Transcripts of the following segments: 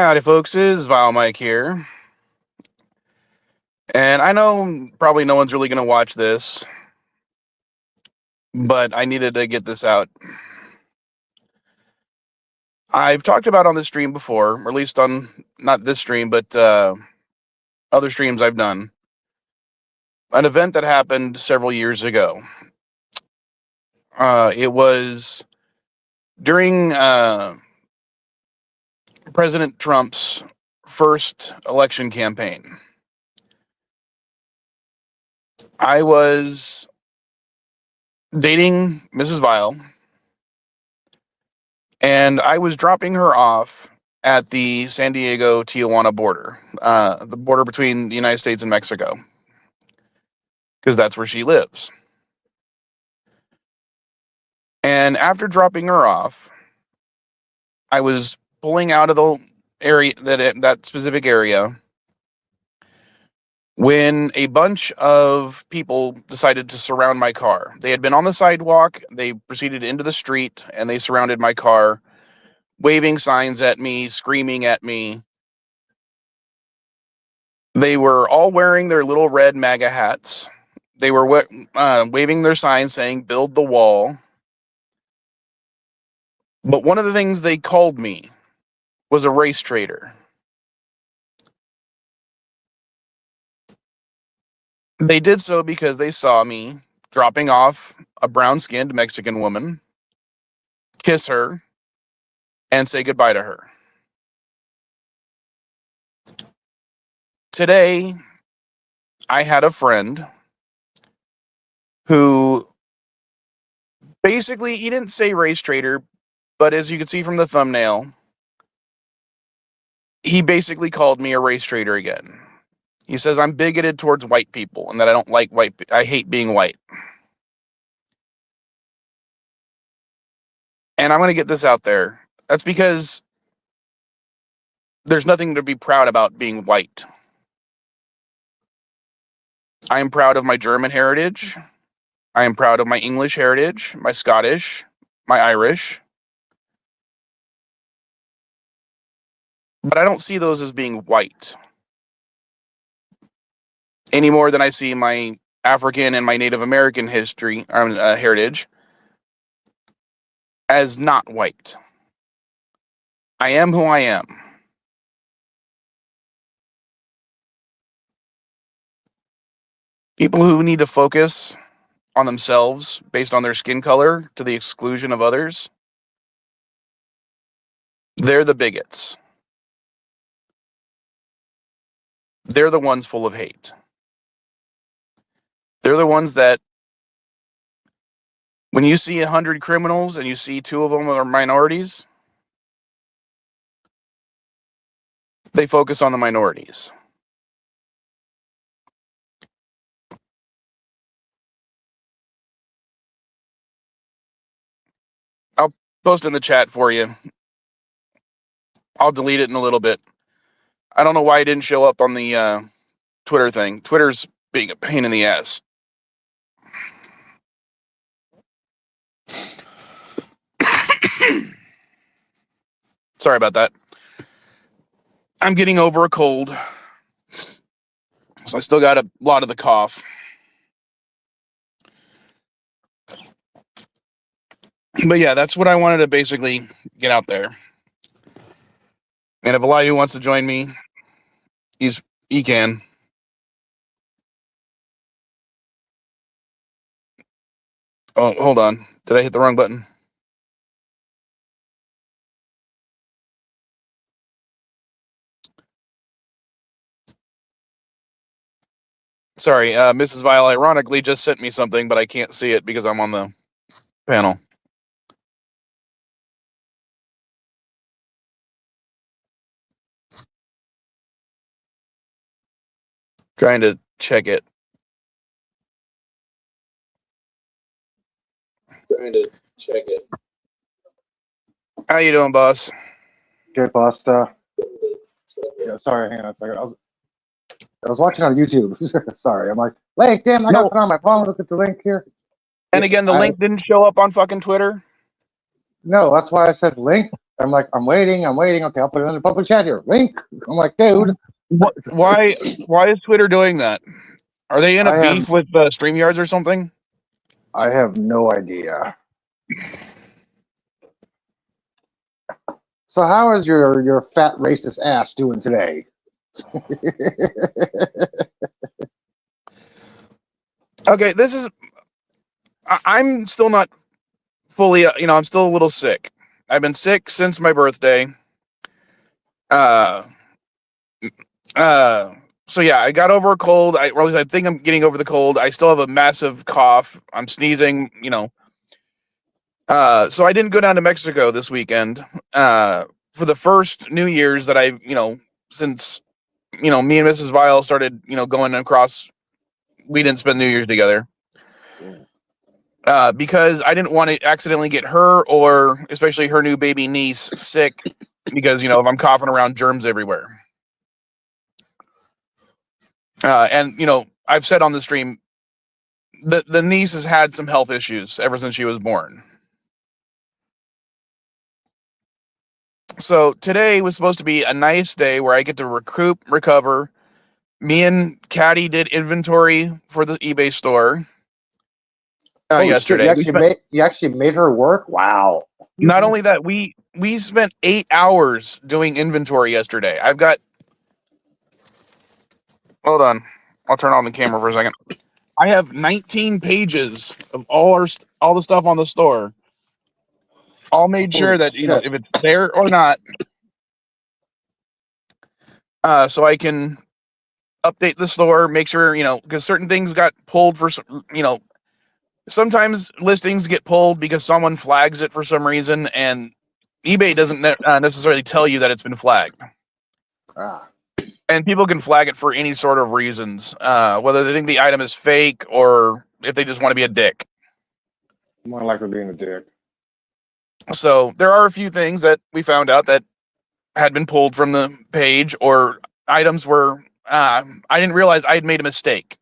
Howdy, folks. Is Vile Mike here. And I know probably no one's really going to watch this, but I needed to get this out. I've talked about on this stream before, or at least on not this stream, but other streams I've done, an event that happened several years ago. It was during President Trump's first election campaign. I was dating Mrs. Vile, and I was dropping her off at the San Diego-Tijuana border, the border between the United States and Mexico, because that's where she lives. And after dropping her off, I was pulling out of the area, that specific area, when a bunch of people decided to surround my car. They had been on the sidewalk, they proceeded into the street, and they surrounded my car, waving signs at me, screaming at me. They were all wearing their little red MAGA hats. They were waving their signs saying, "Build the wall." But one of the things they called me was a race traitor. They did so because they saw me dropping off a brown-skinned Mexican woman, kiss her, and say goodbye to her. Today, I had a friend who basically, he didn't say race traitor, but as you can see from the thumbnail, he basically called me a race traitor again. He says I'm bigoted towards white people and that I don't like I hate being white. And I'm going to get this out there. That's because there's nothing to be proud about being white. I am proud of my German heritage. I am proud of my English heritage, my Scottish, my Irish. But I don't see those as being white any more than I see my African and my Native American heritage as not white. I am who I am. People who need to focus on themselves based on their skin color to the exclusion of others, they're the bigots. They're the ones full of hate. They're the ones that, when you see 100 criminals and you see 2 of them are minorities, they focus on the minorities. I'll post in the chat for you. I'll delete it in a little bit. I don't know why it didn't show up on the Twitter thing. Twitter's being a pain in the ass. Sorry about that. I'm getting over a cold, so I still got a lot of the cough. But yeah, that's what I wanted to basically get out there. And if Elihu wants to join me, he can. Oh, hold on. Did I hit the wrong button? Sorry, Mrs. Vile ironically just sent me something, but I can't see it because I'm on the panel. Trying to check it. How you doing, boss? Good, boss. Yeah, sorry, hang on a second. I was watching on YouTube. Sorry, I'm like, link, damn, I gotta put on my phone. Look at the link here. And again, the link didn't show up on fucking Twitter? No, that's why I said link. I'm like, I'm waiting. Okay, I'll put it in the public chat here. Link. I'm like, dude, Why is Twitter doing that? Are they in a I have beef with StreamYards or something? I have no idea. So how is your fat racist ass doing today? Okay, I'm still not fully, I'm still a little sick. I've been sick since my birthday. Uh, so yeah, I got over a cold. Or at least I think I'm getting over the cold. I still have a massive cough. I'm sneezing, so I didn't go down to Mexico this weekend. For the first New Year's that since, me and Mrs. Vile started, going across, we didn't spend New Year's together. Because I didn't want to accidentally get her or especially her new baby niece sick because, if I'm coughing around germs everywhere. And, I've said on the stream that the niece has had some health issues ever since she was born. So today was supposed to be a nice day where I get to recover. Me and Caddy did inventory for the eBay store. Yesterday. Shit, you actually made her work? Wow. Not only that, we spent 8 hours doing inventory yesterday. Hold on. I'll turn on the camera for a second. I have 19 pages of all the stuff on the store. All made sure that, if it's there or not, so I can update the store, make sure, because certain things got pulled for, sometimes listings get pulled because someone flags it for some reason, and eBay doesn't necessarily tell you that it's been flagged. And people can flag it for any sort of reasons, whether they think the item is fake or if they just want to be a dick. More likely being a dick. So there are a few things that we found out that had been pulled from the page, or items where I didn't realize I had made a mistake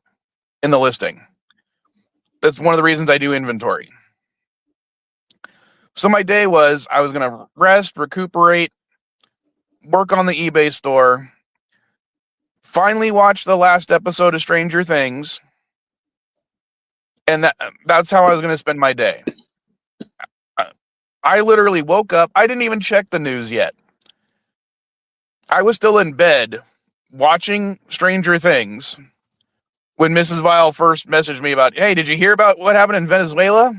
in the listing. That's one of the reasons I do inventory. So my day was, I was going to rest, recuperate, work on the eBay store, finally watch the last episode of Stranger Things, and that's how I was going to spend my day. I literally woke up. I didn't even check the news yet. I was still in bed watching Stranger Things when Mrs. Vile first messaged me about, hey, did you hear about what happened in Venezuela?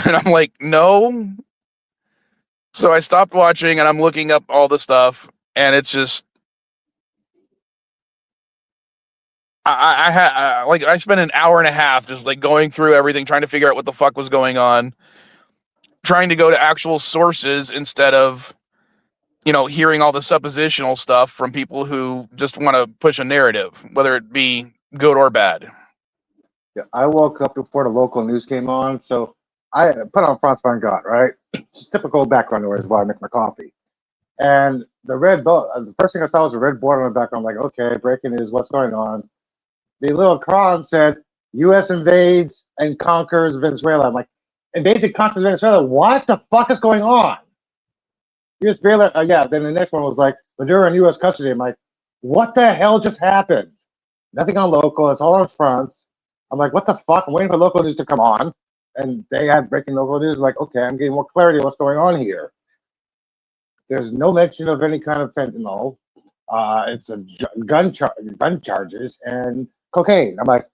And I'm like, no. So I stopped watching and I'm looking up all the stuff, and it's just, I spent an hour and a half just like going through everything, trying to figure out what the fuck was going on, trying to go to actual sources instead of, hearing all the suppositional stuff from people who just want to push a narrative, whether it be good or bad. Yeah, I woke up before the local news came on, so I put on France Van Gogh, right? Just typical background noise while I make my coffee. And the first thing I saw was a red board on the background. I'm like, okay, breaking news, what's going on? The little cron said, U.S. invades and conquers Venezuela. I'm like, invades and conquers Venezuela? What the fuck is going on? U.S. yeah, then the next one was like, Maduro in U.S. custody. I'm like, what the hell just happened? Nothing on local. It's all on France. I'm like, what the fuck? I'm waiting for local news to come on. And they had breaking local news. Like, okay, I'm getting more clarity on what's going on here. There's no mention of any kind of fentanyl. It's a gun charges and cocaine. I'm like,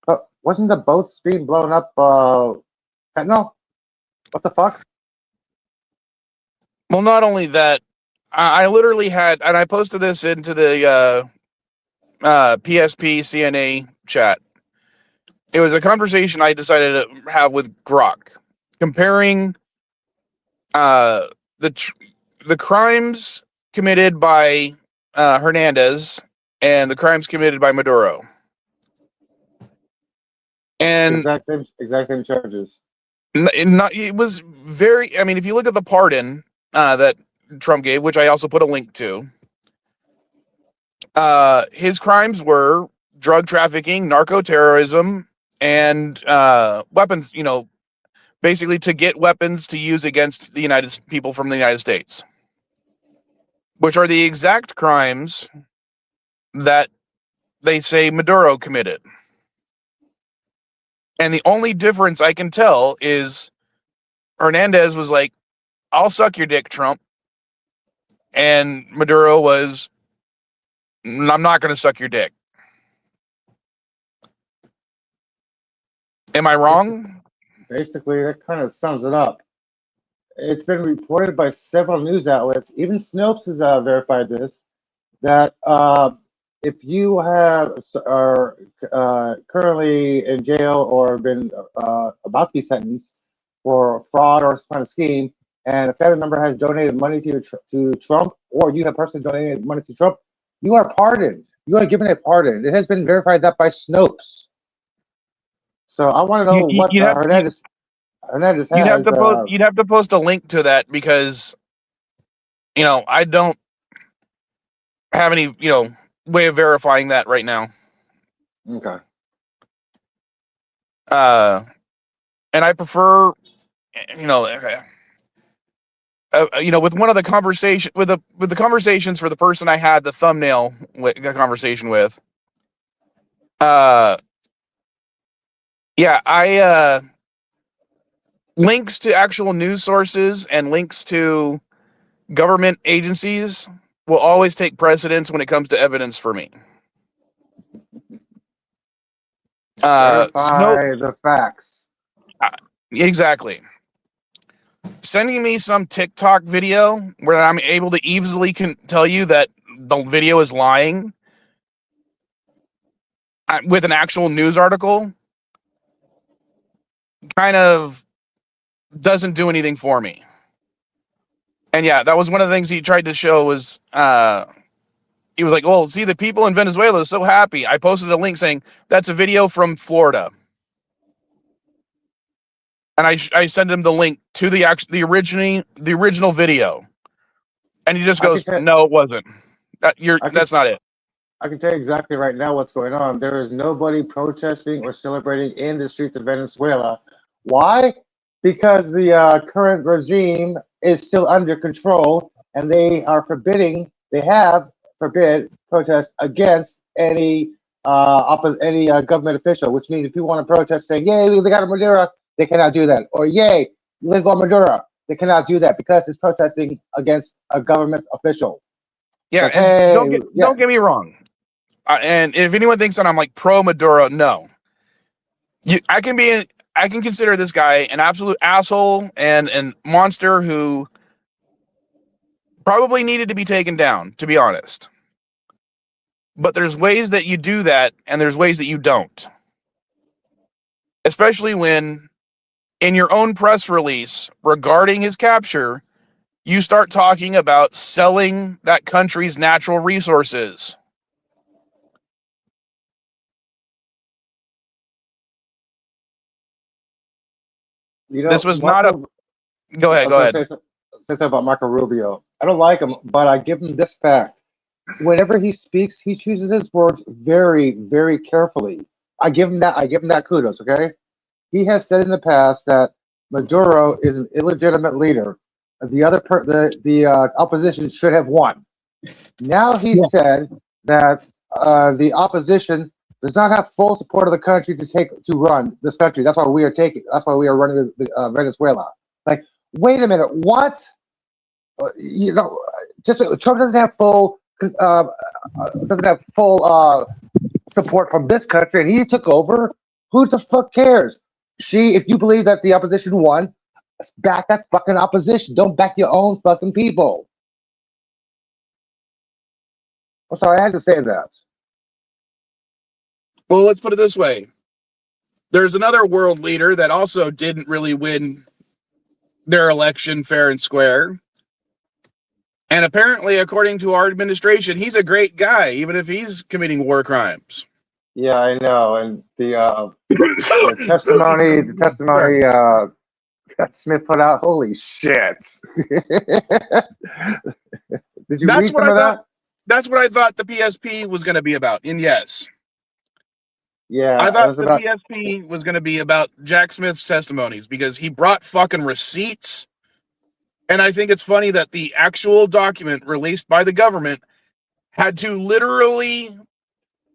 but wasn't the boats being blown up fentanyl? What the fuck? Well, not only that, I literally had, and I posted this into the PSP CNA chat. It was a conversation I decided to have with Grok, comparing the crimes committed by Hernandez and the crimes committed by Maduro. And exact same charges. It was very, I mean, if you look at the pardon that Trump gave, which I also put a link to, his crimes were drug trafficking, narco terrorism, and weapons, basically to get weapons to use against the people from the United States, which are the exact crimes that they say Maduro committed. And the only difference I can tell is Hernandez was like, I'll suck your dick, Trump. And Maduro was, I'm not going to suck your dick. Am I wrong? Basically, that kind of sums it up. It's been reported by several news outlets, even Snopes has verified this, that if you are currently in jail or been about to be sentenced for fraud or some kind of scheme, and a family member has donated money to Trump, or you have personally donated money to Trump, you are pardoned. You are given a pardon. It has been verified that by Snopes. So I want to know what Hernandez has. You'd have to post a link to that because, I don't have any, way of verifying that right now. Okay. And I prefer, with one of the conversations for the person I had the thumbnail the conversation with. Links to actual news sources and links to government agencies will always take precedence when it comes to evidence for me. Verify the facts. Exactly. Sending me some TikTok video where I'm able to easily tell you that the video is lying with an actual news article kind of doesn't do anything for me. And yeah, that was one of the things he tried to show was he was like, well, see, the people in Venezuela are so happy. I posted a link saying that's a video from Florida. And I sent him the link to the original video. And he just goes, no, it wasn't. That's not it. I can tell you exactly right now what's going on. There is nobody protesting or celebrating in the streets of Venezuela. Why? Because the current regime is still under control, and they have forbid protest against any government official, which means if people want to protest saying, yay, they got a Maduro, they cannot do that. Or yay, legal Maduro, they cannot do that because it's protesting against a government official. Yeah, like, and don't get me wrong. And if anyone thinks that I'm like pro Maduro, no. I can consider this guy an absolute asshole and monster who probably needed to be taken down, to be honest. But there's ways that you do that, and there's ways that you don't. Especially when, in your own press release regarding his capture, you start talking about selling that country's natural resources. This was not a... Go ahead. Say something about Marco Rubio. I don't like him, but I give him this fact. Whenever he speaks, he chooses his words very, very carefully. I give him that kudos, okay? He has said in the past that Maduro is an illegitimate leader. The opposition should have won. Now he said that the opposition does not have full support of the country to run this country. That's why we are running Venezuela. Like, wait a minute, what? Trump doesn't have full support from this country, and he took over. Who the fuck cares? If you believe that the opposition won, back that fucking opposition. Don't back your own fucking people. I'm sorry, I had to say that. Well, let's put it this way. There's another world leader that also didn't really win their election fair and square. And apparently, according to our administration, he's a great guy, even if he's committing war crimes. Yeah, I know. And the testimony that Smith put out, holy shit. Did you read some of that? That's what I thought the PSP was going to be about. And yes. Yeah, I it thought was the about. PSP was going to be about Jack Smith's testimonies because he brought fucking receipts. And I think it's funny that the actual document released by the government had to literally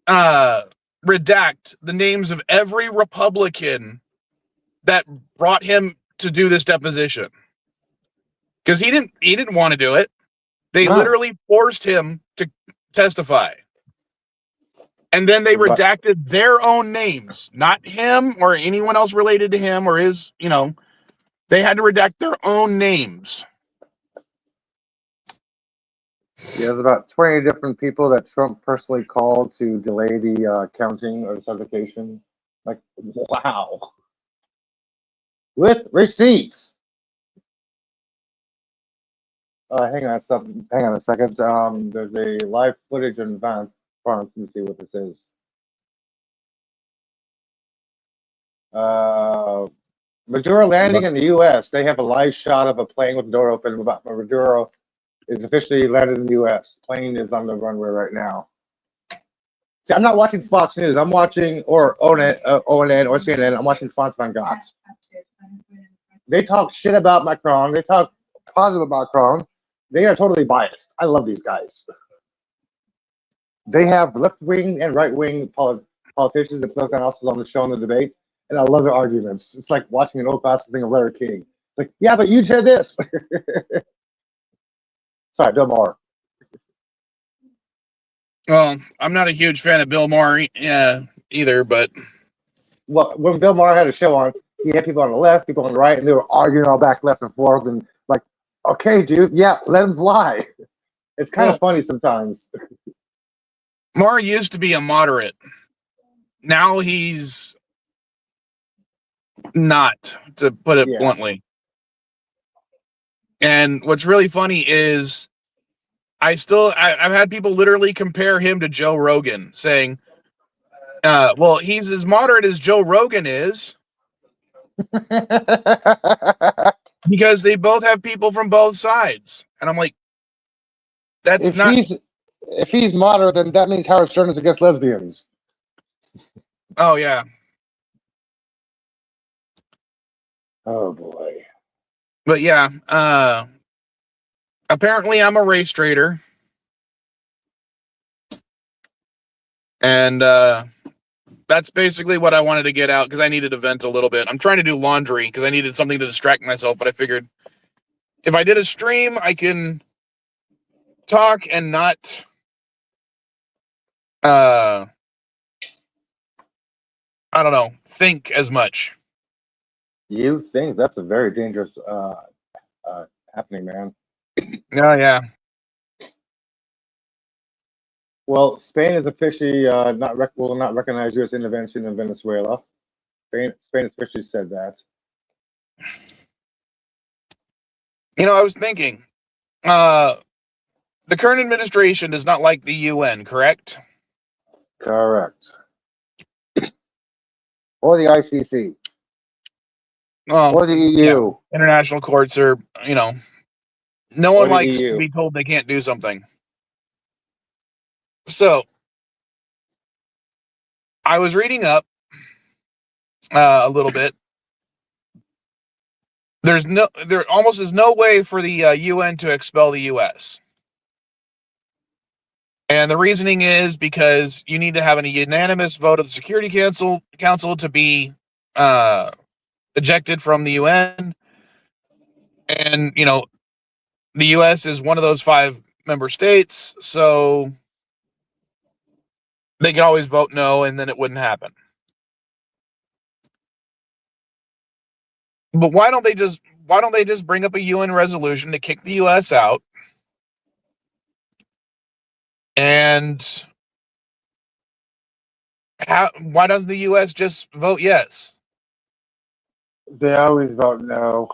uh, redact the names of every Republican that brought him to do this deposition because he didn't want to do it. They No, literally forced him to testify. And then it they was about. redacted their own names, not him or anyone else related to him or his, they had to redact their own names. Yeah, it was about 20 different people that Trump personally called to delay the counting or the certification. Like, wow, with receipts. Hang on a second. There's a live footage in France. Let me see what this is. Maduro landing in the U.S. They have a live shot of a plane with the door open. Maduro is officially landed in the U.S. The plane is on the runway right now. See, I'm not watching Fox News. I'm watching or ONN or CNN. I'm watching France Van Gogh. They talk shit about Macron. They talk positive about Macron. They are totally biased. I love these guys. They have left wing and right wing politicians and political analysts on the show in the debates, and I love their arguments. It's like watching an old classic thing of Larry King. Like, yeah, but you said this. Sorry, Bill Maher. Well, I'm not a huge fan of Bill Maher either, but Well, when Bill Maher had a show on, he had people on the left, people on the right, and they were arguing all back left and forth. And like, okay, dude, yeah, let him fly. It's kind of well, funny sometimes. Maher used to be a moderate. Now he's not, to put it Yeah. bluntly. And what's really funny is I've had people literally compare him to Joe Rogan, saying, well, he's as moderate as Joe Rogan is because they both have people from both sides. And I'm like, that's if not, he's moderate, then that means Howard Stern is against lesbians. oh, yeah. Oh boy. But yeah, apparently I'm a race traitor. And that's basically what I wanted to get out because I needed to vent a little bit. I'm trying to do laundry because I needed something to distract myself, but I figured if I did a stream, I can talk and not I don't know, think as much. You think that's a very dangerous happening, man. Oh yeah. Well, Spain is officially will not recognize U.S. intervention in Venezuela. Spain officially said that. I was thinking, the current administration does not like the UN, correct? Correct. Or the ICC. Well, Or the EU. yeah, international courts are, no Or one the likes to EU. be told they can't do something. So I was reading up a little bit. There almost is no way for the UN to expel the US. And the reasoning is because you need to have a unanimous vote of the Security Council to be ejected from the UN. And, the US is one of those 5 member states, so they can always vote no and then it wouldn't happen. But why don't they just bring up a UN resolution to kick the US out? And why doesn't the US just vote yes? They always vote no.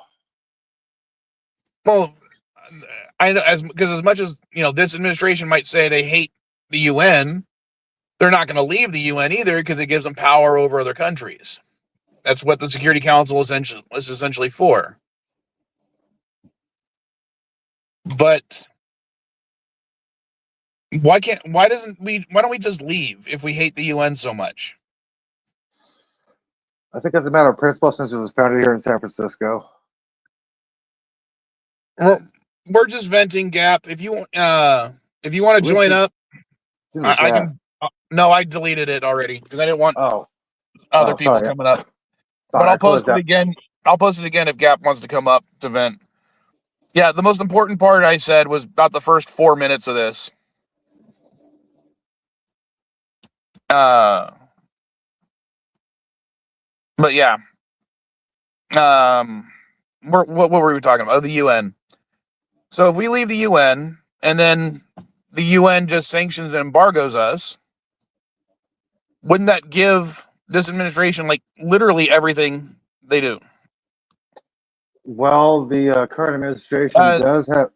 Well, I know because as much as this administration might say they hate the UN, they're not going to leave the UN either because it gives them power over other countries. That's what the Security Council is essentially for. But why don't we just leave if we hate the UN so much? I think it's a matter of principle since it was founded here in San Francisco. We're just venting, Gap. If you want to Link join up, in the I chat. can. No, I deleted it already because I didn't want Oh, other oh, people sorry, coming up. But sorry, I I'll closed post it that. again. I'll post it again if Gap wants to come up to vent. Yeah, the most important part I said was about the first 4 minutes of this. Uh, but yeah. What were we talking about? Oh, the UN. So if we leave the UN and then the UN just sanctions and embargoes us, wouldn't that give this administration like literally everything they do? Well, the current administration Uh, does have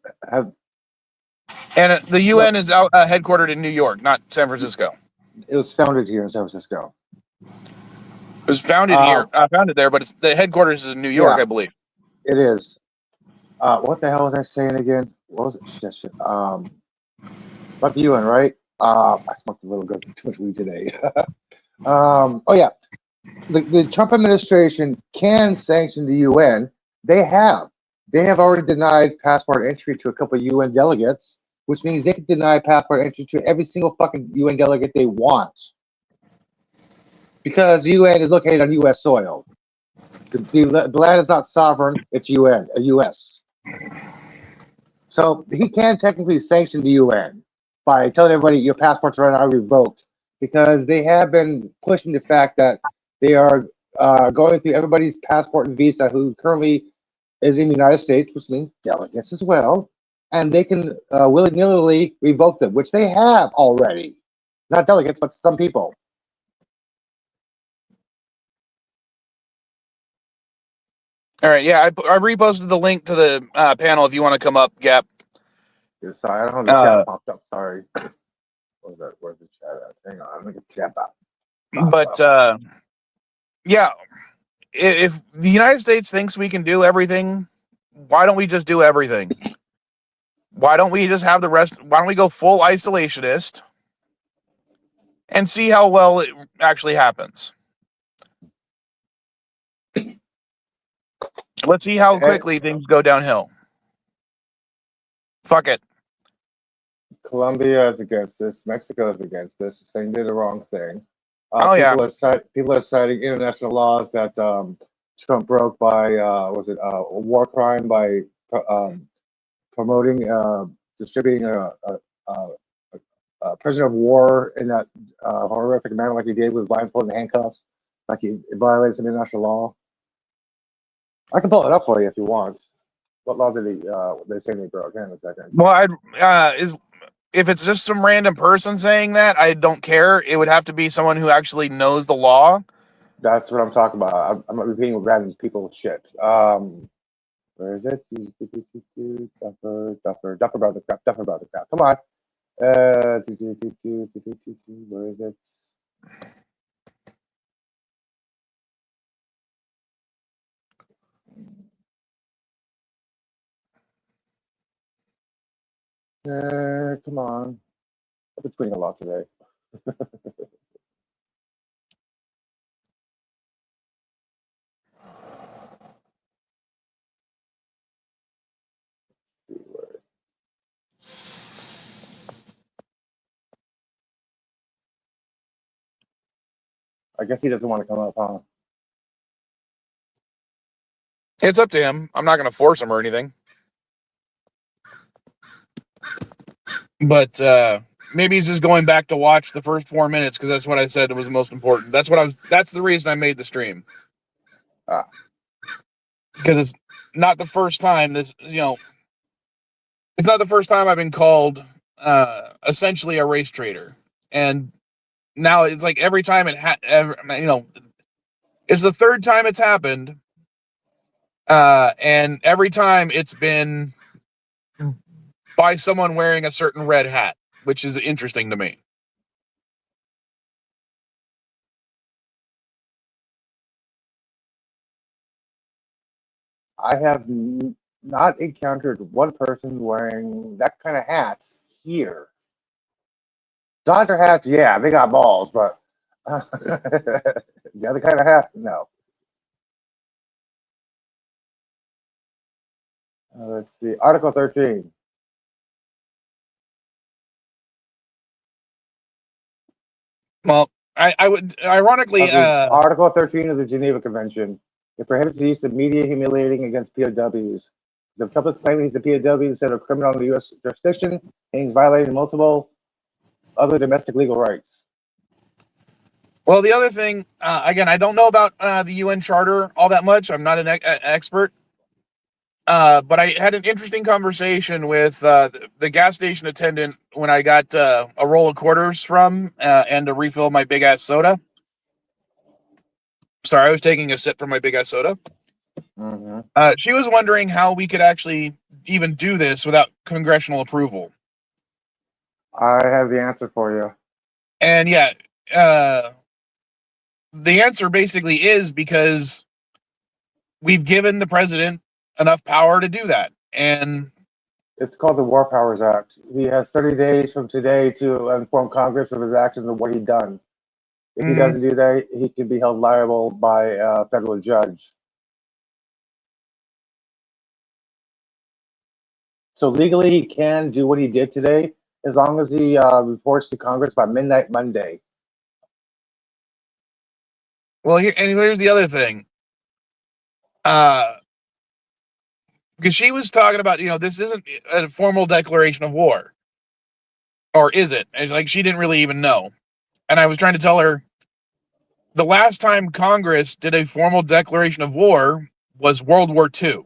and the well, UN is out headquartered in New York, not San Francisco. it was founded here in San Francisco. It was founded Uh, here, founded there, but it's the headquarters is in New York, yeah, I believe. it is. What the hell was I saying again? What was it? Shit. About the UN, right? I smoked a little bit too much weed today. Oh yeah, the Trump administration can sanction the UN. They have. They have already denied passport entry to a couple of UN delegates, which means they can deny passport entry to every single fucking UN delegate they want. Because the UN is located on US soil. The land is not sovereign, it's UN, a US. So he can technically sanction the UN by telling everybody your passports are now revoked because they have been pushing the fact that they are going through everybody's passport and visa who currently is in the United States, which means delegates as well, and they can willy nilly revoke them, which they have already. Not delegates, but some people. All right, yeah, I reposted the link to the panel if you want to come up, Gap. Yeah, sorry, I don't know the chat popped up. Sorry. What was that? Where's the chat at? Hang on, let me get the chat up. But yeah, if the United States thinks we can do everything, why don't we just do everything? Why don't we just have the rest? Why don't we go full isolationist and see how well it actually happens? Let's see how Hey, quickly things go downhill. Fuck it. Colombia is against this. Mexico is against this, saying they did the wrong thing. Oh yeah. People are citing international laws that Trump broke by was it a war crime by promoting distributing a prisoner of war in that horrific manner like he did with blindfold and handcuffs, like he violated some international law. I can pull it up for you if you want. What law did they say they broke? Hang on a second. Well, if it's just some random person saying that, I don't care. It would have to be someone who actually knows the law. That's what I'm talking about. I'm not repeating random people's shit. Where is it? Duffer about the crap. Duffer about the crap. Come on. Where is it? Come on. I've been tweeting a lot today. I guess he doesn't want to come up, huh? It's up to him. I'm not going to force him or anything. But maybe he's just going back to watch the first 4 minutes because that's what I said was the most important. That's the reason I made the stream. Because it's not the first time it's not the first time I've been called essentially a race traitor. And now it's like every time it's the third time it's happened. And every time it's been by someone wearing a certain red hat, which is interesting to me. I have not encountered one person wearing that kind of hat here. Dodger hats, yeah, they got balls, but the other kind of hat, no. Let's see. Article 13. Well, I would ironically, Article 13 of the Geneva Convention. It prohibits the use of media humiliating against POWs. The public's claiming he's a POW instead of a criminal in the U.S. jurisdiction, and he's violating multiple other domestic legal rights. well, the other thing, again, I don't know about the UN Charter all that much. I'm not an expert. But I had an interesting conversation with the gas station attendant when I got a roll of quarters from and to refill my big ass soda. Sorry, I was taking a sip from my big ass soda. Mm-hmm. She was wondering how we could actually even do this without congressional approval. I have the answer for you. And yeah, the answer basically is because we've given the president enough power to do that. And It's called the War Powers Act. He has 30 days from today to inform Congress of his actions and what he's done. If he doesn't do that, he can be held liable by a federal judge. So legally, he can do what he did today as long as he reports to Congress by midnight Monday. well, here's the other thing. Because she was talking about, this isn't a formal declaration of war. Or is it? And like, she didn't really even know. And I was trying to tell her the last time Congress did a formal declaration of war was World War II.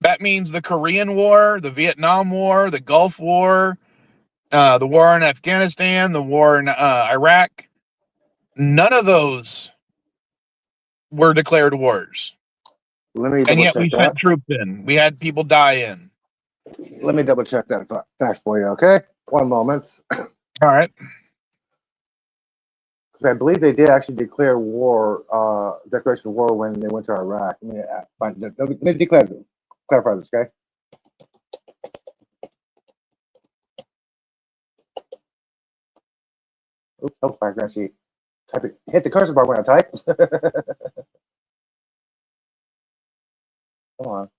That means the Korean War, the Vietnam War, the Gulf War, the war in Afghanistan, the war in Iraq. None of those were declared wars. Let me And double yet check we that. sent troops in. We had people die in. Let me double check that fact for you, okay? One moment. All right. Because I believe they did actually declare war, declaration of war when they went to Iraq. Let me clarify this, okay? Oops, I can actually type it. Hit the cursor bar when I type. Come on.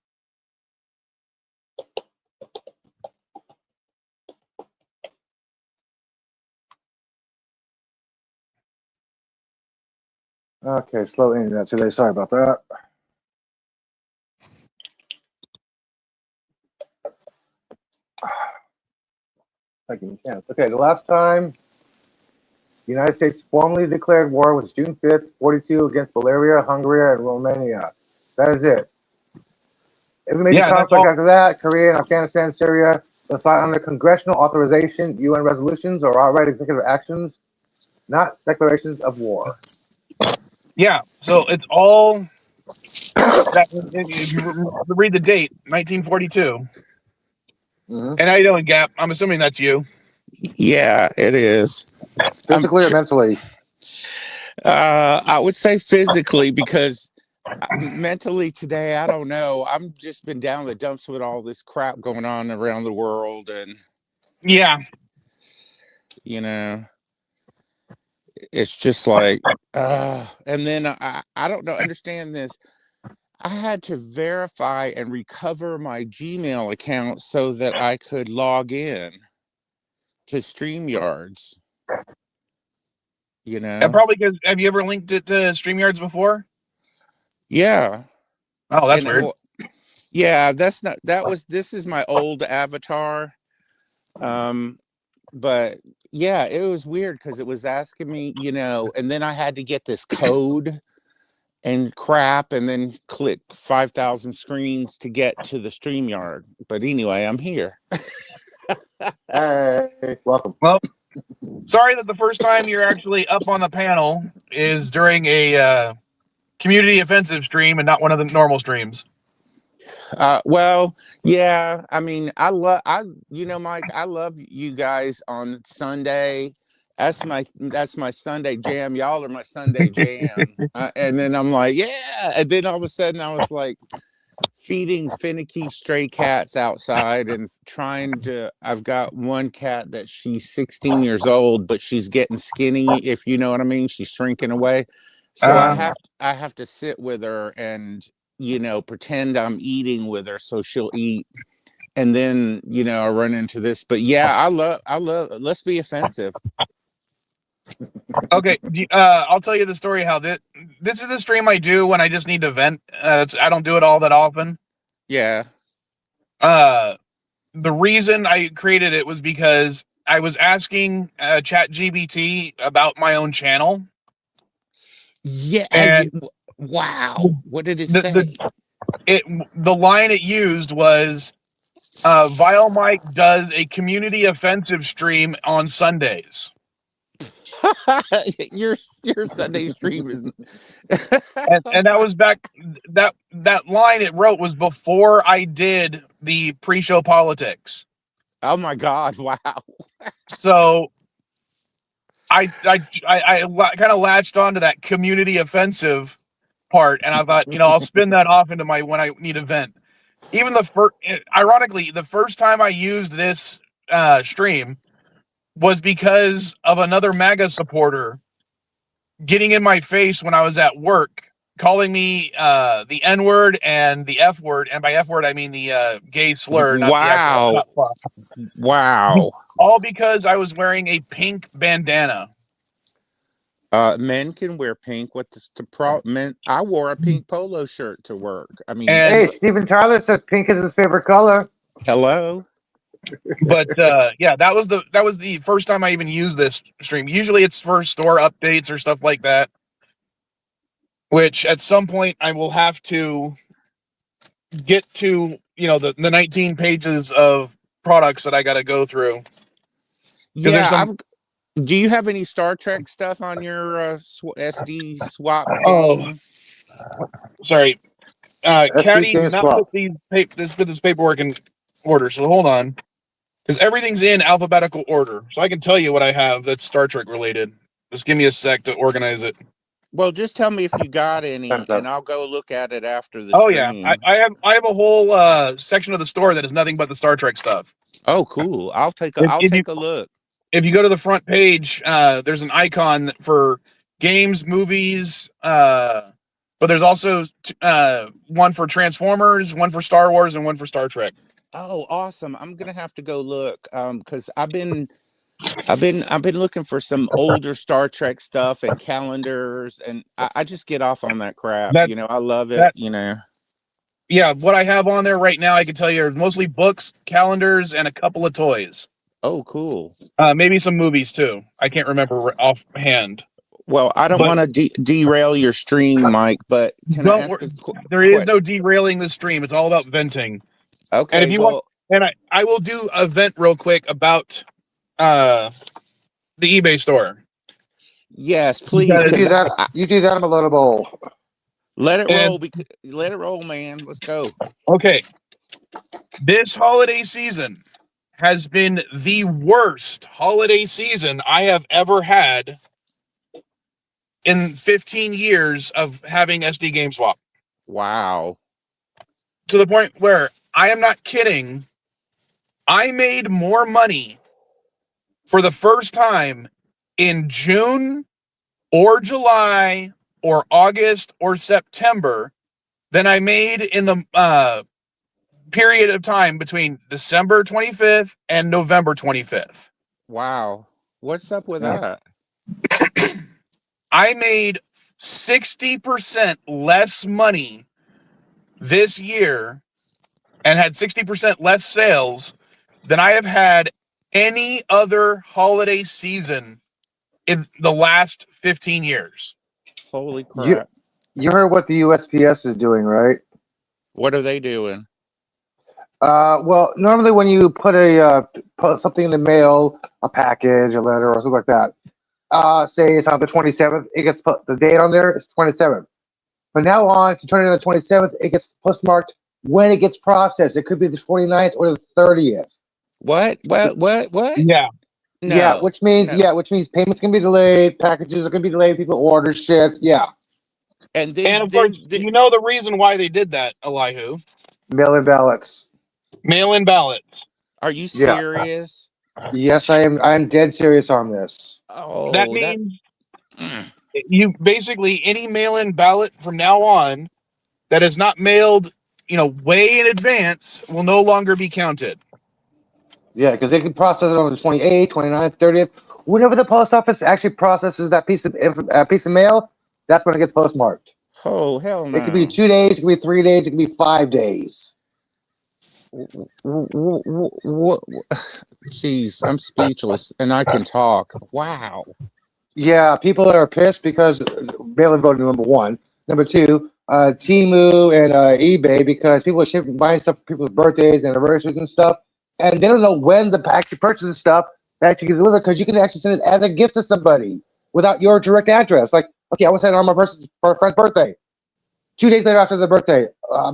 Okay, slow internet today. Sorry about that. Thank you, chance. Okay, the last time the United States formally declared war was June 5th, 42 against Bulgaria, Hungary, and Romania. That is it. Every major conflict after that, Korea, Afghanistan, Syria, was fought under congressional authorization, UN resolutions, or outright executive actions, not declarations of war. Yeah, so it's all that. If you read the date, 1942. Mm-hmm. And how you doing, Gap? I'm assuming that's you. Yeah, it is. Physically or mentally? I would say physically, because mentally today, I don't know. I've just been down the dumps with all this crap going on around the world, and yeah, it's just like, and then I don't know. Understand this. I had to verify and recover my Gmail account so that I could log in to StreamYards. And probably because have you ever linked it to StreamYards before? Yeah. Oh, that's weird. Yeah, this is my old avatar. But yeah, it was weird because it was asking me, and then I had to get this code and crap and then click 5,000 screens to get to the StreamYard. But anyway, I'm here. Hey, welcome. Well, sorry that the first time you're actually up on the panel is during a community offensive stream and not one of the normal streams. Well, yeah, I mean, Mike, I love you guys on Sunday. That's my Sunday jam. Y'all are my Sunday jam. And then I'm like, yeah. And then all of a sudden I was like feeding finicky stray cats outside and I've got one cat that she's 16 years old, but she's getting skinny, if you know what I mean. She's shrinking away. So I have to sit with her and pretend I'm eating with her so she'll eat. And then, I run into this. But yeah, I love, let's be offensive. Okay, I'll tell you the story how this is a stream I do when I just need to vent. I don't do it all that often. Yeah. The reason I created it was because I was asking ChatGPT about my own channel. Yeah. And wow. What did it the, say? the line it used was, Vile Mike does a community offensive stream on Sundays. your Sunday stream is And that was back, that line it wrote was before I did the pre-show politics. Oh my God. Wow. So I kind of latched onto that community offensive part, and I thought, I'll spin that off into my when I need a vent. Even ironically, the first time I used this stream was because of another MAGA supporter getting in my face when I was at work, calling me the N word and the F word, and by F word I mean the gay slur, not the actual Wow. fuck. Wow. All because I was wearing a pink bandana. Men can wear pink. What's the problem? I wore a pink polo shirt to work. I mean, And Hey, Steven Tyler says pink is his favorite color. hello. but yeah, that was the first time I even used this stream. Usually it's for store updates or stuff like that, which at some point I will have to get to, the 19 pages of products that I got to go through. Yeah, do you have any Star Trek stuff on your SD swap game? Sorry, SD Caddy game did not swap. put this paperwork in order, so hold on, because everything's in alphabetical order. So I can tell you what I have that's Star Trek related. Just give me a sec to organize it. Well, just tell me if you got any, and I'll go look at it after the Oh stream. yeah, I have a whole section of the store that is nothing but the Star Trek stuff. Oh, cool! I'll take a look. If you go to the front page, there's an icon for games, movies, but there's also one for Transformers, one for Star Wars, and one for Star Trek. Oh, awesome! I'm gonna have to go look because I've been looking for some older Star Trek stuff and calendars, and I just get off on that crap. I love it. Yeah, what I have on there right now, I can tell you, is mostly books, calendars, and a couple of toys. Oh, cool. Maybe some movies too. I can't remember offhand. Well, I don't want to derail your stream, Mike, but can I ask there is no derailing the stream. It's all about venting. Okay. And if you want, and I will do a vent real quick about the eBay store. Yes, please. You do that, I'm a little bowl. Let it roll. Let it roll, man. Let's go. Okay. This holiday season has been the worst holiday season I have ever had in 15 years of having SD Game Swap. Wow. To the point where, I am not kidding, I made more money for the first time in June or July or August or September than I made in the period of time between December 25th and November 25th. Wow. What's up with that? I made 60% less money this year and had 60% less sales than I have had any other holiday season in the last 15 years. Holy crap. You heard what the USPS is doing, right? What are they doing? Well, normally when you put put something in the mail, a package, a letter, or something like that, say it's on the 27th, it gets put the date on there. It's 27th. But now on, if you turn it on the 27th, it gets postmarked when it gets processed. It could be the 29th or the 30th. What? Yeah. No. Yeah, which means payments can be delayed, packages are going to be delayed, people order shit. Yeah. And of course, you know the reason why they did that, Elihu. Mail-in ballots. Mail-in ballots. Are you serious? Yes, I am. I'm dead serious on this. Oh, that means you basically, any mail-in ballot from now on that is not mailed, way in advance will no longer be counted. Yeah, because they can process it on the 28th, 29th, 30th. Whenever the post office actually processes that piece of mail, that's when it gets postmarked. Oh, hell It could be no. 2 days, it could be 3 days, it could be 5 days. Jeez, I'm speechless and I can talk. Wow. Yeah, people are pissed because mail-in voting number one. Number two, Timu and eBay because people are buying stuff for people's birthdays, anniversaries, and stuff, and they don't know when the actually purchases stuff actually gets delivered because you can actually send it as a gift to somebody without your direct address. Like, okay, I want to send it on my for a friend's birthday. 2 days later after the birthday,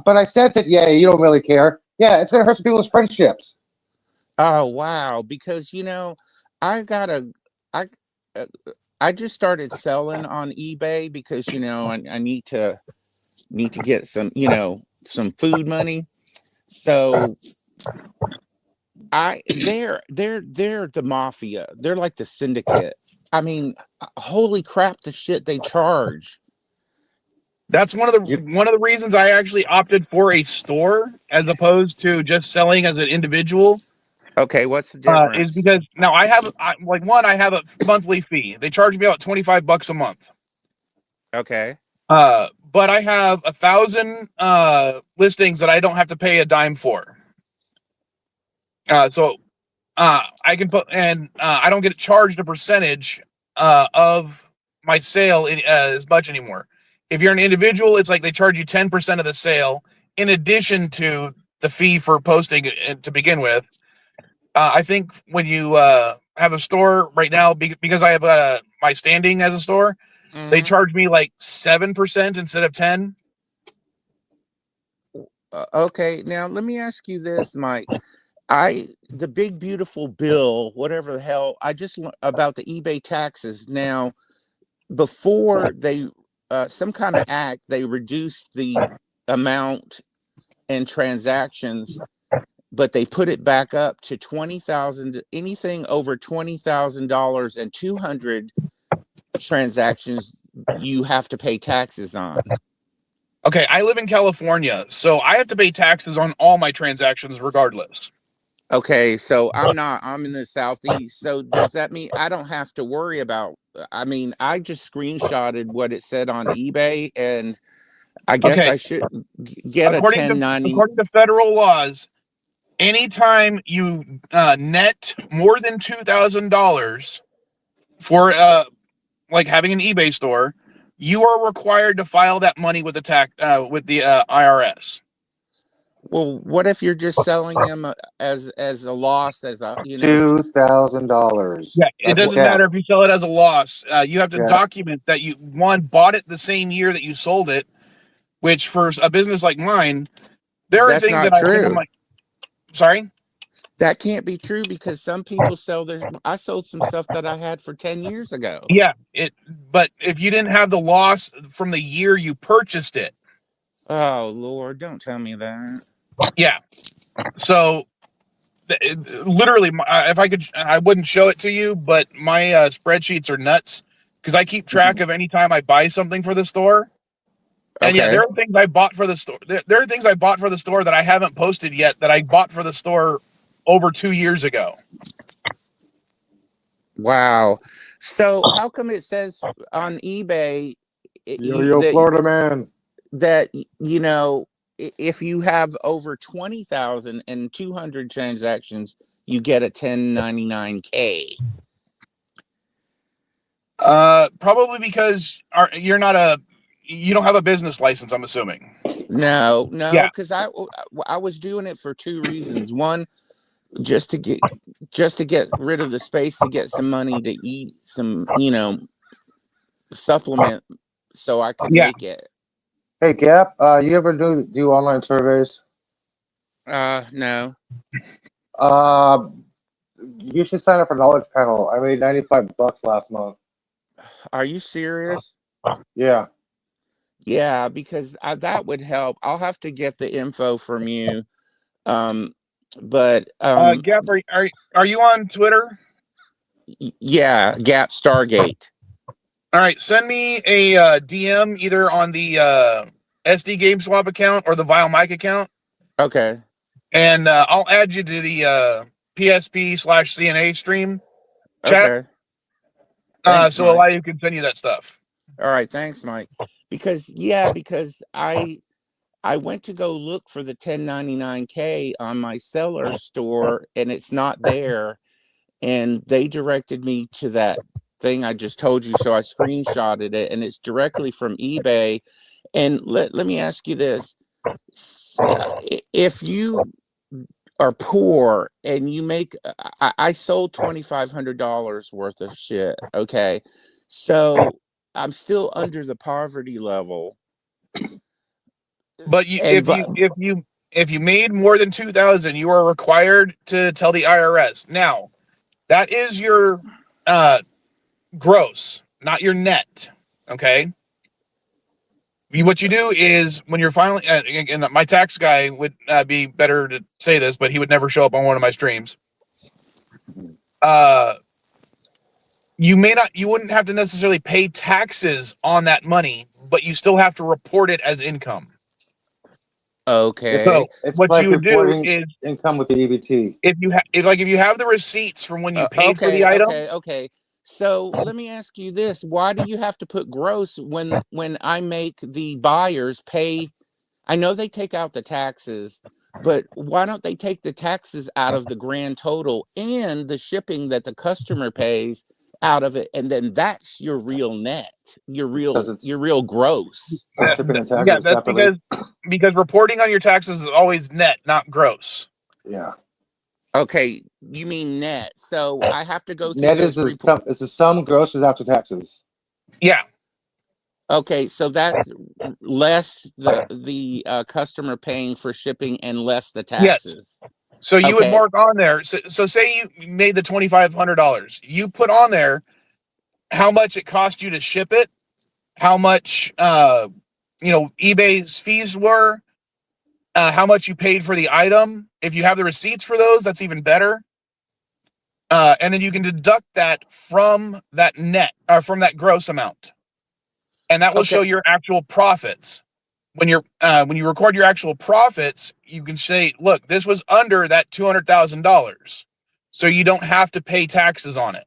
but I sent it. Yeah, you don't really care. Yeah, it's gonna hurt some people's friendships. Oh, wow. Because, I got a, I, uh, I just started selling on eBay because, I need to get some, some food money. So they're the mafia. They're like the syndicate. I mean, holy crap, the shit they charge. That's one of the reasons I actually opted for a store as opposed to just selling as an individual. Okay, what's the Is difference? because now I have I have a monthly fee. They charge me about $25 a month. Okay. But I have 1,000 listings that I don't have to pay a dime for. So I can put, and I don't get charged a percentage of my sale as much anymore. If you're an individual, it's like they charge you 10% of the sale in addition to the fee for posting to begin with. I think when you have a store right now, because I have my standing as a store, they charge me like 7% instead of 10. Okay, now let me ask you this, Mike. The big beautiful bill, whatever the hell, I just about the eBay taxes. Now, before they some kind of act, they reduced the amount and transactions, but they put it back up to 20,000. Anything over $20,000 and 200 transactions, you have to pay taxes on. Okay, I live in California, so I have to pay taxes on all my transactions regardless. Okay, so I'm in the Southeast. So does that mean I don't have to worry about, I mean, I just screenshotted what it said on eBay, and I guess Okay, I should get a according 1090. to federal laws, anytime you net more than $2,000 for like having an eBay store, you are required to file that money with the IRS. Well, what if you're just selling them as a loss, as a $2,000. Yeah, it That's the doesn't cap. matter if you sell it as a loss. You have to Yeah. document that you bought it the same year that you sold it. Which for a business like mine, there are That's things not that I hit on true. my. Sorry. That can't be true because some people sell their. I sold some stuff that I had for 10 years ago. Yeah, but if you didn't have the loss from the year you purchased it. Oh Lord, don't tell me that. Yeah. So literally, if I could, I wouldn't show it to you, but my spreadsheets are nuts because I keep track of any time I buy something for the store. And yeah, Okay. there are things I bought for the store. There are things I bought for the store that I haven't posted yet that I bought for the store over 2 years ago. Wow. So how come it says on eBay Florida man. that if you have over 20,200 transactions, you get a 1099K? Probably because you don't have a business license, I'm assuming. No, Yeah. because I was doing it for two reasons. One, just to get rid of the space to get some money to eat some, supplement so I could make it. Hey, Gap, you ever do online surveys? No. You should sign up for Knowledge Panel. I made $95 last month. Are you serious? Yeah. Yeah, because that would help. I'll have to get the info from you. But Gap, are you on Twitter? Yeah, Gap Stargate. All right, send me a DM either on the SD Game Swap account or the Vile Mike account, Okay. and I'll add you to the PSP/CNA stream chat, Okay. Thanks, so Mike. Elijah can send you that stuff. All right, thanks, Mike. Because I went to go look for the 1099K on my seller store and it's not there. And they directed me to that thing I just told you. So I screenshotted it and it's directly from eBay. And let me ask you this. If you are poor and you make, I sold $2,500 worth of shit. Okay. So I'm still under the poverty level. But if you made more than 2,000, you are required to tell the IRS. Now, that is your gross, not your net. Okay. What you do is when you're filing, and my tax guy would be better to say this, but he would never show up on one of my streams. You wouldn't have to necessarily pay taxes on that money, but you still have to report it as income. Okay. So It's what like you would do reporting is income with the EBT. if you have the receipts from when you paid for Okay, the item. okay. So let me ask you this: why do you have to put gross when I make the buyers pay? I know they take out the taxes, but why don't they take the taxes out of the grand total and the shipping that the customer pays out of it, and then that's your real net, your real gross. Shipping and taxes Yeah, that's separately. because reporting on your taxes is always net, not gross. Yeah. Okay, you mean net? So I have to go through Net those is the sum grosses after taxes. Yeah. Okay, so that's less the customer paying for shipping and less the Yes. taxes. So you would Okay. mark on there. So say you made the $2,500. You put on there how much it cost you to ship it, how much eBay's fees were, how much you paid for the item. If you have the receipts for those, that's even better. And then you can deduct that from that net or from that gross amount, and that will Okay. show your actual profits. When you record your actual profits, you can say, "Look, this was under that $200,000," so you don't have to pay taxes on it.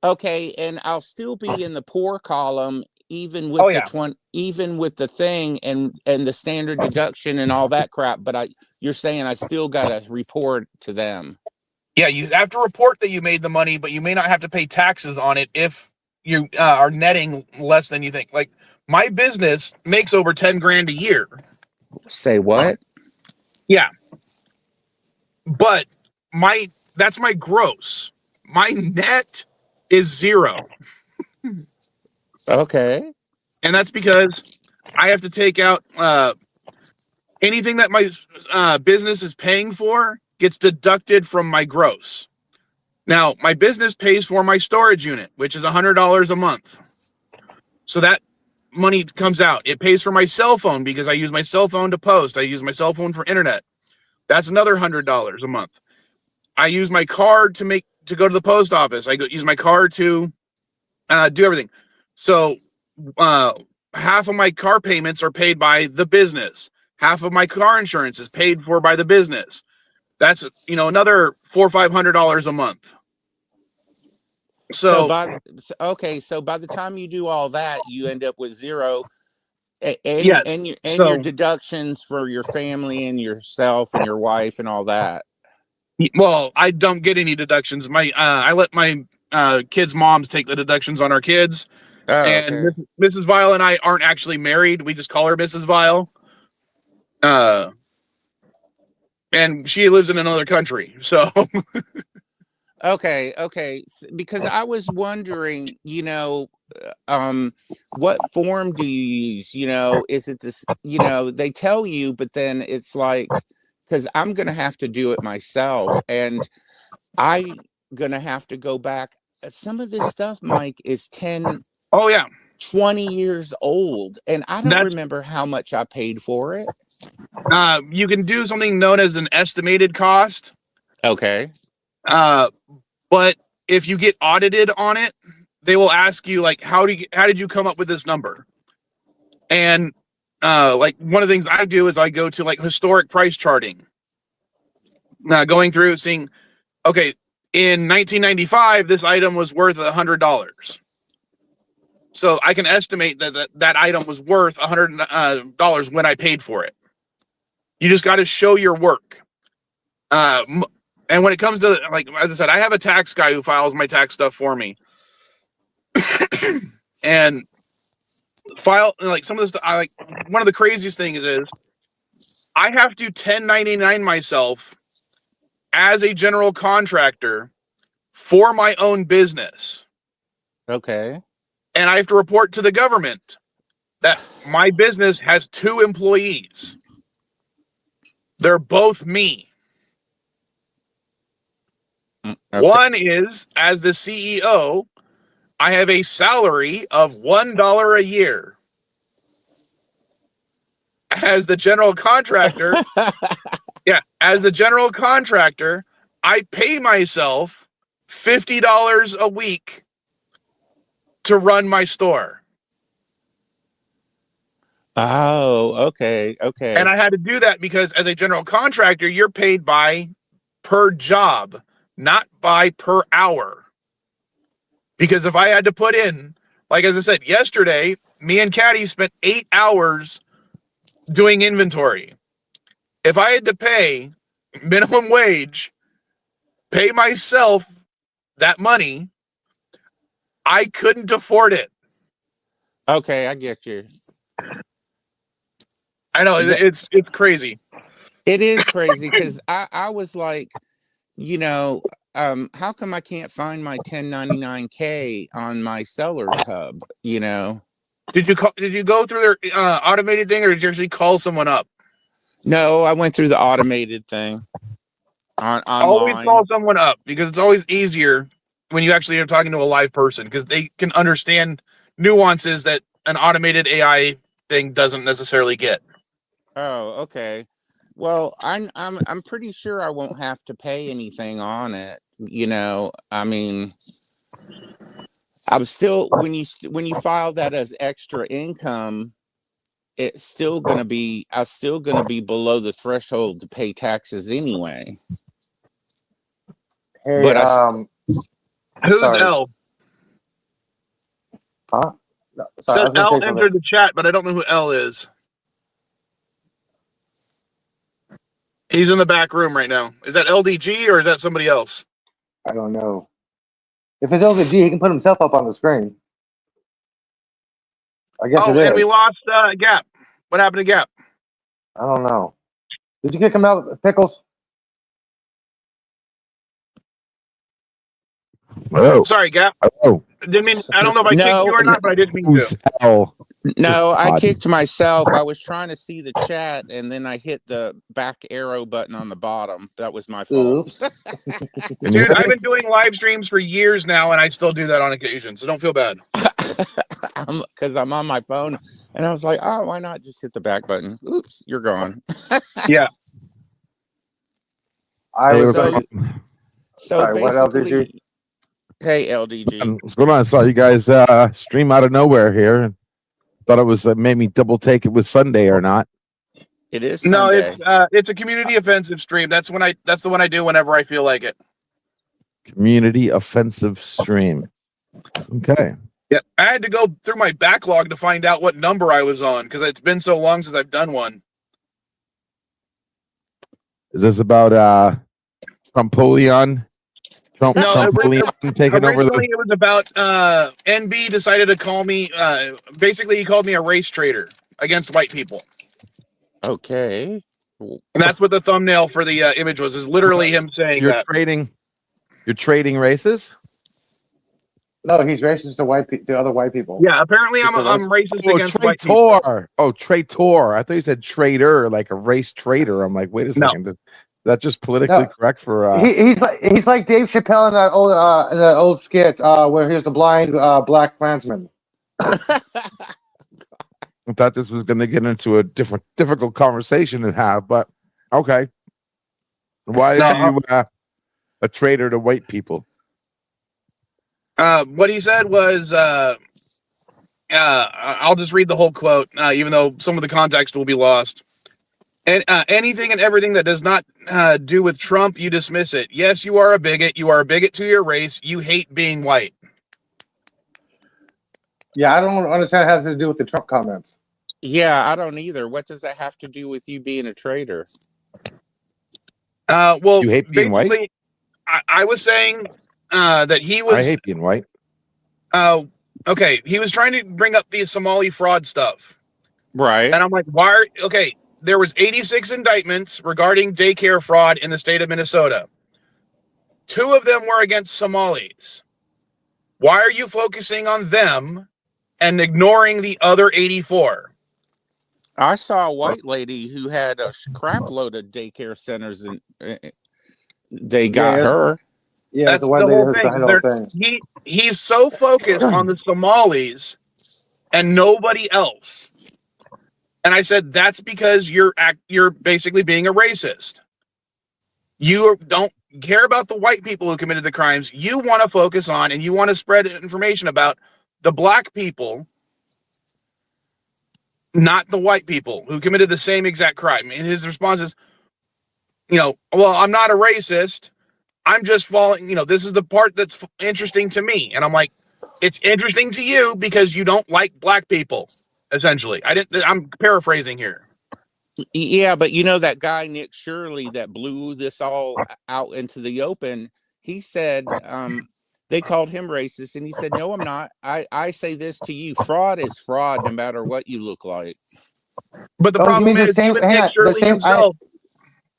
Okay, and I'll still be in the poor column even with Oh the yeah, even with the thing and the standard deduction and all that crap, but you're saying I still got to report to them. yeah. You have to report that you made the money, but you may not have to pay taxes on it if you are netting less than you think. Like my business makes over 10 grand a year. Say what? Yeah, but that's my gross. My net is 0. Okay. And that's because I have to take out anything that my business is paying for gets deducted from my gross. Now, my business pays for my storage unit, which is $100 a month. So that money comes out. It pays for my cell phone because I use my cell phone to post. I use my cell phone for internet. That's another $100 a month. I use my card to go to the post office. Use my card to do everything. So half of my car payments are paid by the business. Half of my car insurance is paid for by the business. That's another $400 or $500 a month. So So by the time you do all that, you end up with 0 yes, and your deductions for your family and yourself and your wife and all that. well, I don't get any deductions. I let my kids' moms take the deductions on our kids. Oh, And okay. Mrs. Vile and I aren't actually married. We just call her Mrs. Vile. And she lives in another country. So Okay. Because I was wondering, what form do you use? Is it this, they tell you, but then it's like, because I'm going to have to do it myself and I going to have to go back. Some of this stuff, Mike, is 10, oh yeah, 20 years old. And I don't that's remember how much I paid for it. you can do something known as an estimated cost. Okay. But if you get audited on it, they will ask you like, how did you come up with this number? And like one of the things I do is I go to like historic price charting, going through seeing, okay, in 1995 this item was worth $100, so I can estimate that item was worth $100 when I paid for it. You just got to show your work. And when it comes to, like, as I said, I have a tax guy who files my tax stuff for me, and file like some of this. I like one of the craziest things is I have to 1099 myself as a general contractor for my own business, Okay. and I have to report to the government that my business has 2 employees. They're both me. Okay. One is, as the CEO, I have a salary of $1 a year. As the general contractor, as the general contractor, I pay myself $50 a week to run my store. Oh, okay. Okay. And I had to do that because as a general contractor, you're paid by per job, not by per hour. Because if I had to put in, like as I said, yesterday, me and Caddy spent 8 hours doing inventory. If I had to pay minimum wage, pay myself that money, I couldn't afford it. Okay, I get you. I know it's crazy. It is crazy because I was like, how come I can't find my 1099K on my seller's hub? Did you go through their automated thing, or did you actually call someone up? No, I went through the automated thing Always online. call someone up because it's always easier when you actually are talking to a live person because they can understand nuances that an automated AI thing doesn't necessarily get. Oh, okay. Well, I'm pretty sure I won't have to pay anything on it. I mean, I'm still when you file that as extra income, it's still gonna be below the threshold to pay taxes anyway. Hey, But Who's sorry. L? Huh? No, sorry, I Said was gonna L say something. entered the chat, but I don't know who L is. He's in the back room right now. Is that LDG or is that somebody else? I don't know. If it's LVG, he can put himself up on the screen. I guess it is. And we lost Gap. What happened to Gap? I don't know. Did you kick him out, Pickles? Oh, Sorry, Gap. oh, Didn't mean. I don't know if I kicked you or not, but I didn't mean who's to. L? No, I God. kicked myself. I was trying to see the chat, and then I hit the back arrow button on the bottom. That was my fault. Oops. Dude, I've been doing live streams for years now, and I still do that on occasion, so don't feel bad. Because I'm on my phone, and I was like, oh, why not just hit the back button? Oops, you're gone. Yeah. I Hey, was what's So, going so Sorry, what, basically, LDG? hey, LDG. on? What's going on? I saw you guys stream out of nowhere here. Thought it was made me double take it was Sunday or not. It is No, Sunday. it's a community offensive stream. That's the one I do whenever I feel like it. Community offensive stream. Okay. Yeah, I had to go through my backlog to find out what number I was on because it's been so long since I've done one. Is this about Trumpolion? No, Trumpolion taking over originally the it was about NB decided to call me. Basically, he called me a race traitor against white people, Okay. and that's what the thumbnail for the image was. Is literally him saying you're that. You're trading races? No, he's racist to other white people. Yeah, apparently I'm racist against white people. Traitor. Oh, traitor. I thought you said trader, like a race trader. I'm like, wait a second. Is that just politically correct for he's like Dave Chappelle in that old skit where he was the blind black Klansman. I thought this was going to get into a difficult conversation to have, but okay. Why are you a traitor to white people? What he said was I'll just read the whole quote, even though some of the context will be lost. And anything and everything that does not do with Trump, you dismiss it. Yes, you are a bigot. You are a bigot to your race. You hate being white. Yeah, I don't understand how it has to do with the Trump comments. Yeah, I don't either. What does that have to do with you being a traitor? Well, You hate being white? basically, I was saying that he I was. hate being white. Okay, he was trying to bring up the Somali fraud stuff. Right. And I'm like, why? Okay, there was 86 indictments regarding daycare fraud in the state of Minnesota. 2 of them were against Somalis. Why are you focusing on them and ignoring the other 84? I saw a white lady who had a crap load of daycare centers, and they got her. Yeah, it's That's the white the lady whole who's thing. behind the whole thing. He's so focused on the Somalis and nobody else. And I said, that's because you're basically being a racist. You don't care about the white people who committed the crimes. You want to focus on and you want to spread information about the black people, not the white people who committed the same exact crime. And his response is, well, I'm not a racist. I'm just following, this is the part that's interesting to me. And I'm like, it's interesting to you because you don't like black people, essentially. I'm paraphrasing here. Yeah, but that guy Nick Shirley that blew this all out into the open, he said they called him racist, and he said, no, I'm not. I say this to you: fraud is fraud, no matter what you look like. But the problem is, even Nick Shirley himself,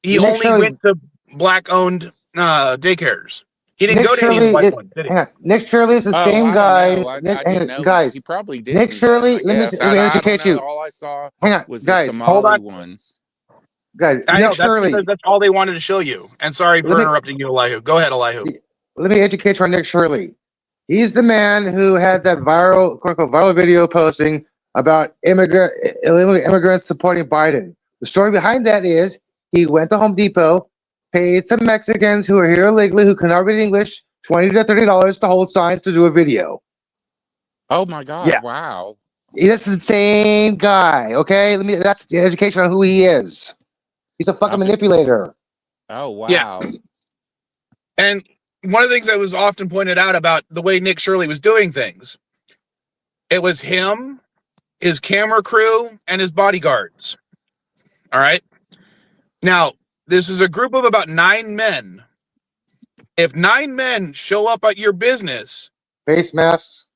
he only went to black-owned daycares. He didn't go to any white ones, did he? Nick Shirley is the same guy. I didn't know. Guys, he probably didn't. Nick Shirley, let me educate you. All I saw was guys, the Somali ones. Guys, I know, Nick Shirley. that's all they wanted to show you. And sorry for interrupting you, Elihu. Go ahead, Elihu. Let me educate you on Nick Shirley. He's the man who had that viral, quote unquote, viral video posting about illegal immigrants supporting Biden. The story behind that is he went to Home Depot, paid some Mexicans who are here illegally, who cannot read English, $20 to $30 to hold signs to do a video. Oh my God! Yeah. Wow. This is the same guy. Okay, that's the education on who he is. He's a fucking manipulator. Oh, wow. Yeah. And one of the things that was often pointed out about the way Nick Shirley was doing things, it was him, his camera crew, and his bodyguards. All right? Now, this is a group of about 9 men. If 9 men show up at your business... Face masks.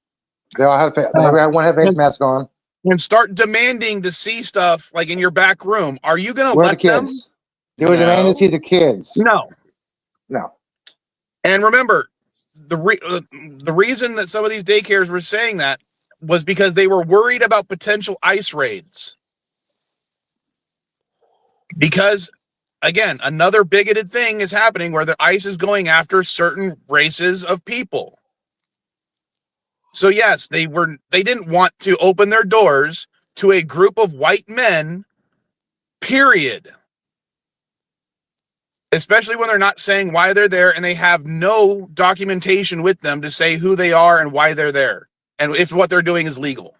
They all have everyone had face masks on. And start demanding to see stuff like in your back room. Are you going to let them? They were demanding to see the kids. No. No. And remember, the reason that some of these daycares were saying that was because they were worried about potential ICE raids. Because, again, another bigoted thing is happening where the ICE is going after certain races of people. So yes, they didn't want to open their doors to a group of white men, period. Especially when they're not saying why they're there and they have no documentation with them to say who they are and why they're there and if what they're doing is legal.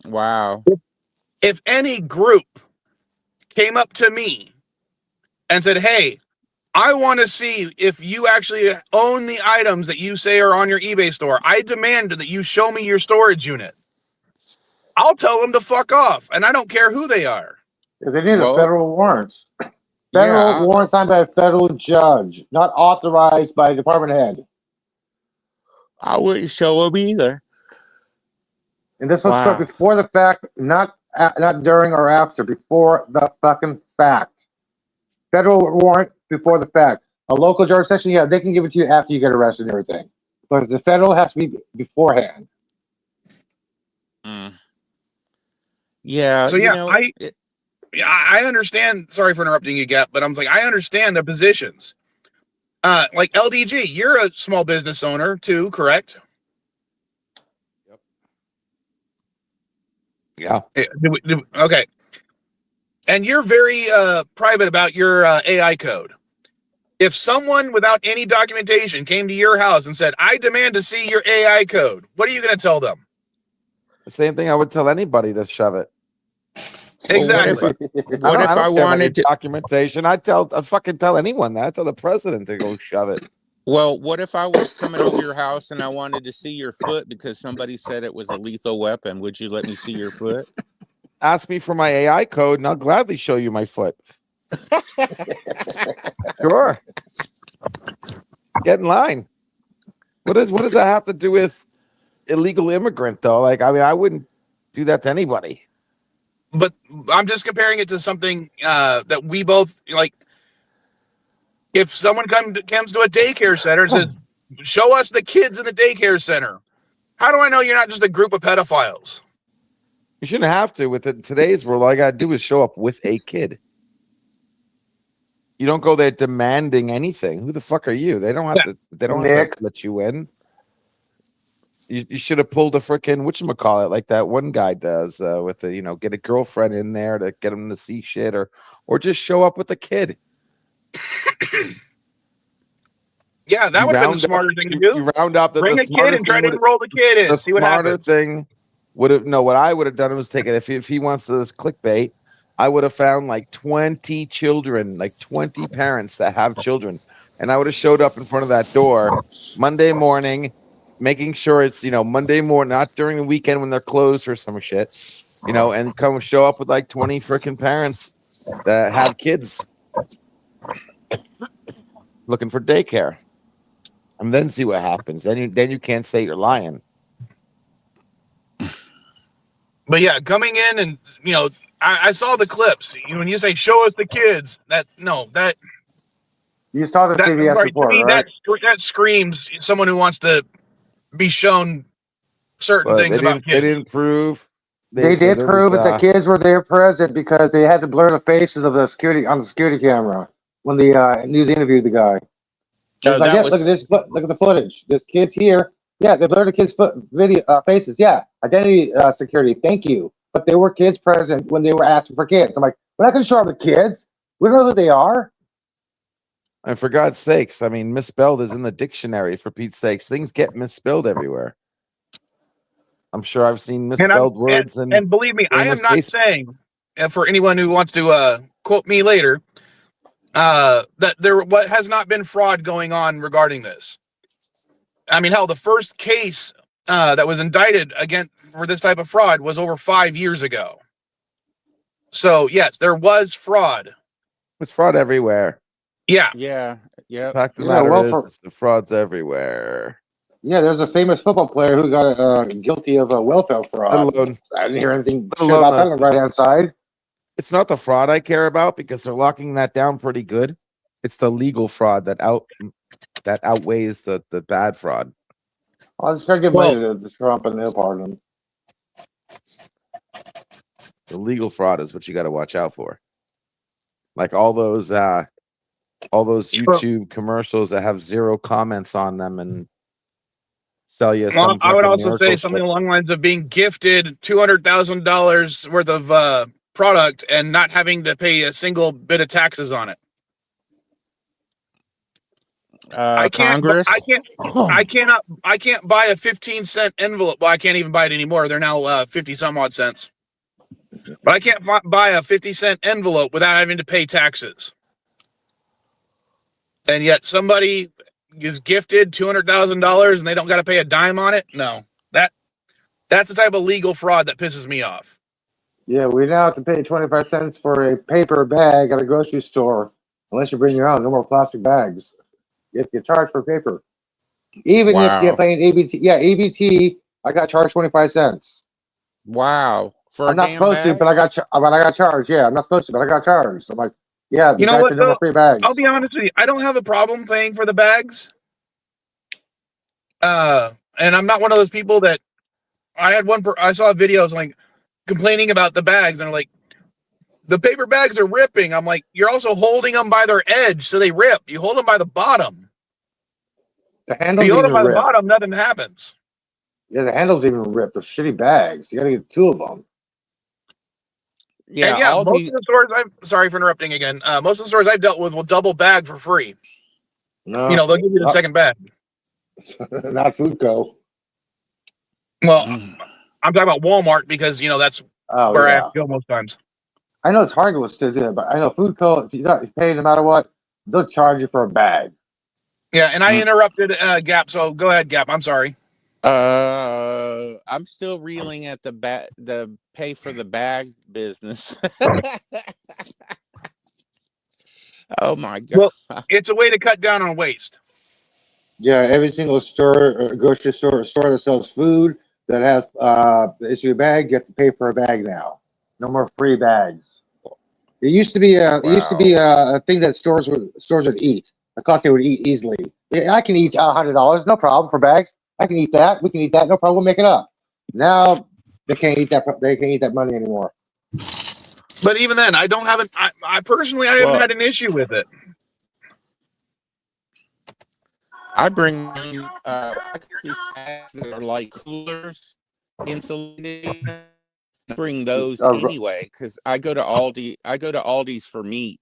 Wow. If any group came up to me and said, hey, I want to see if you actually own the items that you say are on your eBay store. I demand that you show me your storage unit. I'll tell them to fuck off, and I don't care who they are. They need a federal warrant. Federal warrant signed by a federal judge, not authorized by a department head. I wouldn't show them either. And this was before the fact, not during or after, before the fucking fact. Federal warrant before the fact. A local jurisdiction, yeah, they can give it to you after you get arrested and everything. But the federal has to be beforehand. Yeah. So yeah, I understand. Sorry for interrupting you, Gap, but I'm like, I understand their positions. Like LDG, you're a small business owner too, correct? Yep. Yeah. Okay. And you're very private about your AI code. If someone without any documentation came to your house and said, I demand to see your AI code, what are you going to tell them? The same thing I would tell anybody to shove it. Well, what if Exactly. what if I don't care about your wanted to? documentation? I'd fucking tell anyone that. I'd tell the president to go shove it. Well, what if I was coming over your house and I wanted to see your foot because somebody said it was a lethal weapon? Would you let me see your foot? Ask me for my AI code, and I'll gladly show you my foot. Sure. Get in line. What does that have to do with illegal immigrant though? Like, I mean, I wouldn't do that to anybody. But I'm just comparing it to something that we both like. If someone comes to a daycare center and says, show us the kids in the daycare center, how do I know you're not just a group of pedophiles? You shouldn't have to. With today's world, all you gotta do is show up with a kid. You don't go there demanding anything. Who the fuck are you? They don't have to. They don't have to let you in. You should have pulled a freaking whatchamacallit like that one guy does with the, get a girlfriend in there to get him to see shit, or just show up with a kid. Yeah, that would have been the smarter thing to do. You round up bring a kid and try to enroll the kid in. See what happens. The smarter thing would have what I would have done was taken if he wants this clickbait, I would have found like 20 children, like 20 parents that have children, and I would have showed up in front of that door Monday morning, making sure it's Monday morning, not during the weekend when they're closed or some shit, and come show up with like 20 freaking parents that have kids looking for daycare, and then see what happens. Then you can't say you're lying. But yeah, coming in and I saw the clips. When you say show us the kids, that you saw the CBS report, right? That screams someone who wants to be shown certain things about kids. They didn't prove. They did prove that the kids were there present because they had to blur the faces of the security on the security camera when the news interviewed the guy. Look at this. Look at the footage. This kid's here. Yeah, they blurred the kids' faces. Yeah, identity security. Thank you. But there were kids present when they were asking for kids. I'm like, we're not going to show up with kids. We don't know who they are. And for God's sakes, I mean, misspelled is in the dictionary. For Pete's sakes, things get misspelled everywhere. I'm sure I've seen misspelled words. And believe me, I am not saying, for anyone who wants to quote me later, that there has not been fraud going on regarding this. I mean, hell, the first case that was indicted for this type of fraud was over 5 years ago. So yes, there was fraud. There's fraud everywhere. Yeah. The fact of the matter is, the fraud's everywhere. Yeah, there's a famous football player who got guilty of a welfare fraud. I didn't hear anything about that on the right-hand side. It's not the fraud I care about because they're locking that down pretty good. It's the legal fraud that outweighs the bad fraud. I'll just try to give money to Trump and they'll pardon him. The legal fraud is what you got to watch out for. Like all those YouTube commercials that have 0 comments on them and sell you some. I would also say something along the lines of being gifted $200,000 worth of product and not having to pay a single bit of taxes on it. I can't buy a 15-cent envelope. Well, I can't even buy it anymore. They're now 50 some odd cents. But I can't buy a 50-cent envelope without having to pay taxes. And yet somebody is gifted $200,000 and they don't got to pay a dime on it. No, that's the type of legal fraud that pisses me off. Yeah, we now have to pay 25 cents for a paper bag at a grocery store, unless you bring your own. No more plastic bags. If you charge for paper, even if you're paying ABT, ABT, I got charged 25 cents. Wow, I'm not supposed to, but I got charged. Yeah, I'm not supposed to, but I got charged. I'm like, yeah, you know what? No free bags. I'll be honest with you, I don't have a problem paying for the bags. And I'm not one of those people that I saw videos like complaining about the bags and like the paper bags are ripping. I'm like, you're also holding them by their edge, so they rip. You hold them by the bottom. The handles if you hold them by rip. the bottom, nothing happens. Yeah, the handles even rip. They're shitty bags. You got to get 2 of them. Yeah, most of the stores sorry for interrupting again. Most of the stores I've dealt with will double bag for free. No, they'll give you the not, second bag. not Food Co. Well, I'm talking about Walmart because that's Oh where I have yeah, to go most times. I know Target was still there, but I know Food Co. If you pay no matter what, they'll charge you for a bag. Yeah, and I interrupted Gap, so go ahead, Gap. I'm sorry. I'm still reeling at the pay for the bag business. Oh my god. Well, it's a way to cut down on waste. Yeah, every single store, grocery store, or store that sells food that has issue a bag, you have to pay for a bag now. No more free bags. It used to be a thing that stores would eat. A cost they would eat easily. Yeah, I can eat $100, no problem for bags. I can eat that. We can eat that, no problem. We'll make it up. Now they can't eat that. They can't eat that money anymore. But even then, I don't have an. I personally, I haven't Well, had an issue with it. I bring I got these bags that are like coolers, insulated. I bring those anyway because I go to Aldi. I go to Aldi's for meat,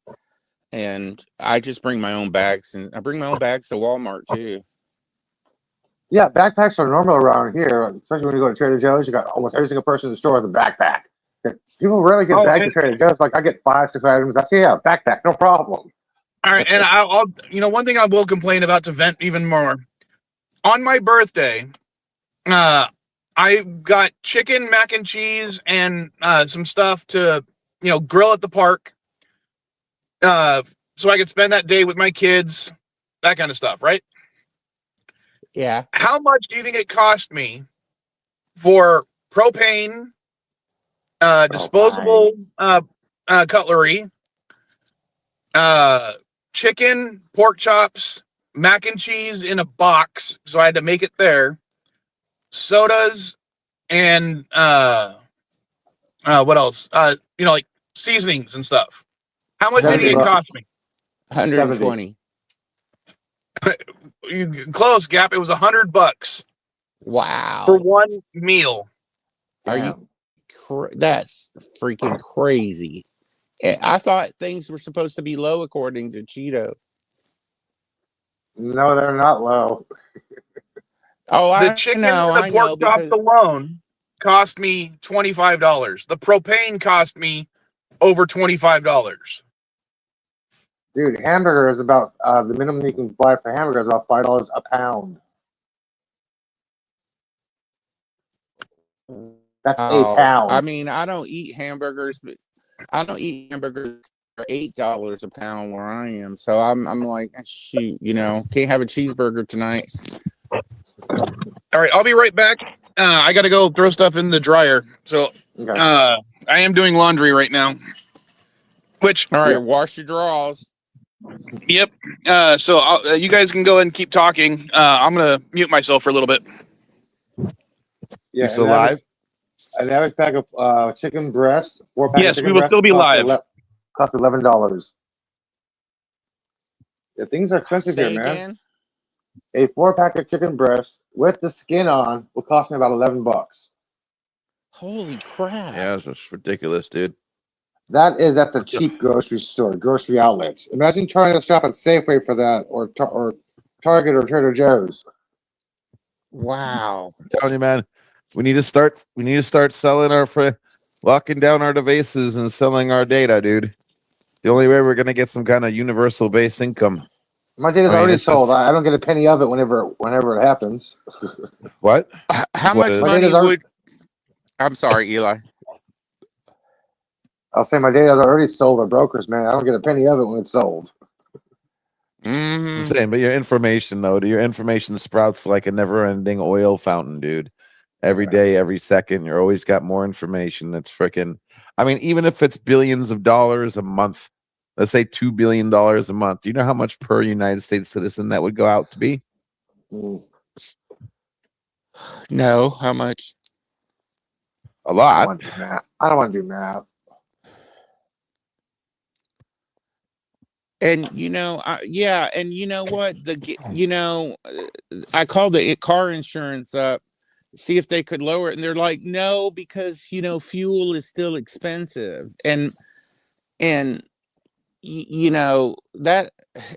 and I just bring my own bags, and I bring my own bags to Walmart too. Yeah, backpacks are normal around here, especially when you go to Trader Joe's. You got almost every single person in the store with a backpack. People rarely get bags to Trader Joe's. Like I get 5, 6 items. I say, yeah, backpack, no problem. All right, and I'll one thing I will complain about to vent even more. On my birthday, I got chicken, mac and cheese, and some stuff to grill at the park, so I could spend that day with my kids, that kind of stuff, right? Yeah. How much do you think it cost me for propane, disposable cutlery, chicken, pork chops, mac and cheese in a box, so I had to make it there, sodas, and what else? Like seasonings and stuff. How much did it cost me? 120. You close, Gap. It was $100 Wow. for one meal. Are you? That's freaking crazy. I thought things were supposed to be low according to Cheeto. No, they're not low. Oh, the chicken and the pork chops alone cost me $25. The propane cost me over $25. Dude, hamburger is about the minimum you can buy for hamburger is about $5 a pound. That's a pound. I mean, I don't eat hamburgers, but I don't eat hamburgers for $8 a pound where I am. So I'm like, shoot, can't have a cheeseburger tonight. All right, I'll be right back. I got to go throw stuff in the dryer. So I am doing laundry right now. All right, wash your drawers. Yep. So you guys can go ahead and keep talking. I'm going to mute myself for a little bit. Yeah, you still live? An average pack of chicken breast, 4-pack. Yes, we will still be live. Cost $11. Yeah, things are expensive here, man. Again? A 4-pack of chicken breast with the skin on will cost me about $11. Holy crap! Yeah, it's just ridiculous, dude. That is at the cheap grocery store, grocery outlets. Imagine trying to shop at Safeway for that, or Target or Trader Joe's. Wow! I'm telling you, man, we need to start selling locking down our devices and selling our data, dude. The only way we're gonna get some kind of universal base income. My data's already sold. I don't get a penny of it whenever it happens. What? How much money would? I'm sorry, Eli. I'll say my data's already sold by brokers, man. I don't get a penny of it when it's sold. I'm saying, but your information, though, your information sprouts like a never-ending oil fountain, dude. Every day, every second, you're always got more information. That's freaking. I mean, even if it's billions of dollars a month, let's say $2 billion a month. Do you know how much per United States citizen that would go out to be? No, how much? A lot. I don't want to do math. And and you know what? I called the car insurance up, see if they could lower it, and they're like, no, because fuel is still expensive, and that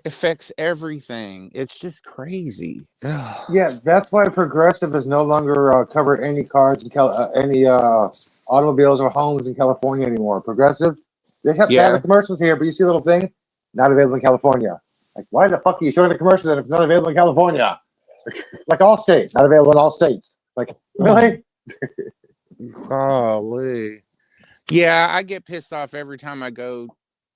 affects everything. It's just crazy. Yeah, that's why Progressive is no longer covered any cars in any automobiles or homes in California anymore. Progressive, they have the Yeah. commercials here, but you see a little thing, not available in California. Like, why the fuck are you showing the commercial then if it's not available in California? Like all states, not available in all states. Like, really? Golly. Yeah, I get pissed off every time I go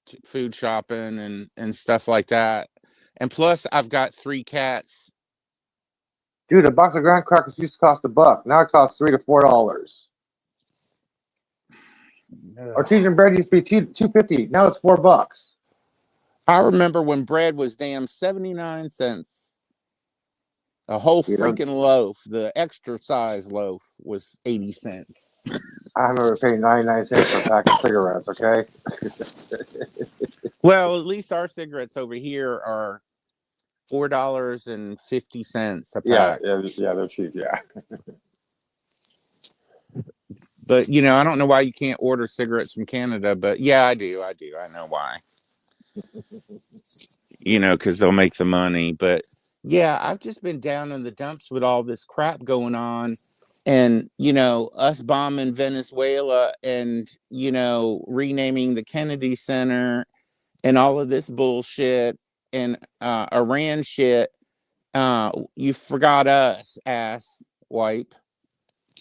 to food shopping and stuff like that. And plus, I've got 3 cats. Dude, a box of graham crackers used to cost $1. Now it costs $3 to $4. Artesian bread used to be $2.50. Now it's $4. I remember when bread was damn 79 cents. A whole freaking loaf, the extra size loaf, was 80 cents. I remember paying 99 cents for a pack of cigarettes, okay? Well, at least our cigarettes over here are $4.50 a pack. Yeah, they're cheap, yeah. But, you know, I don't know why you can't order cigarettes from Canada, but yeah, I do. I know why. You know, because they'll make the money. But yeah, I've just been down in the dumps with all this crap going on. And, you know, us bombing Venezuela and, you know, renaming the Kennedy Center and all of this bullshit and Iran shit. You forgot us, ass wipe,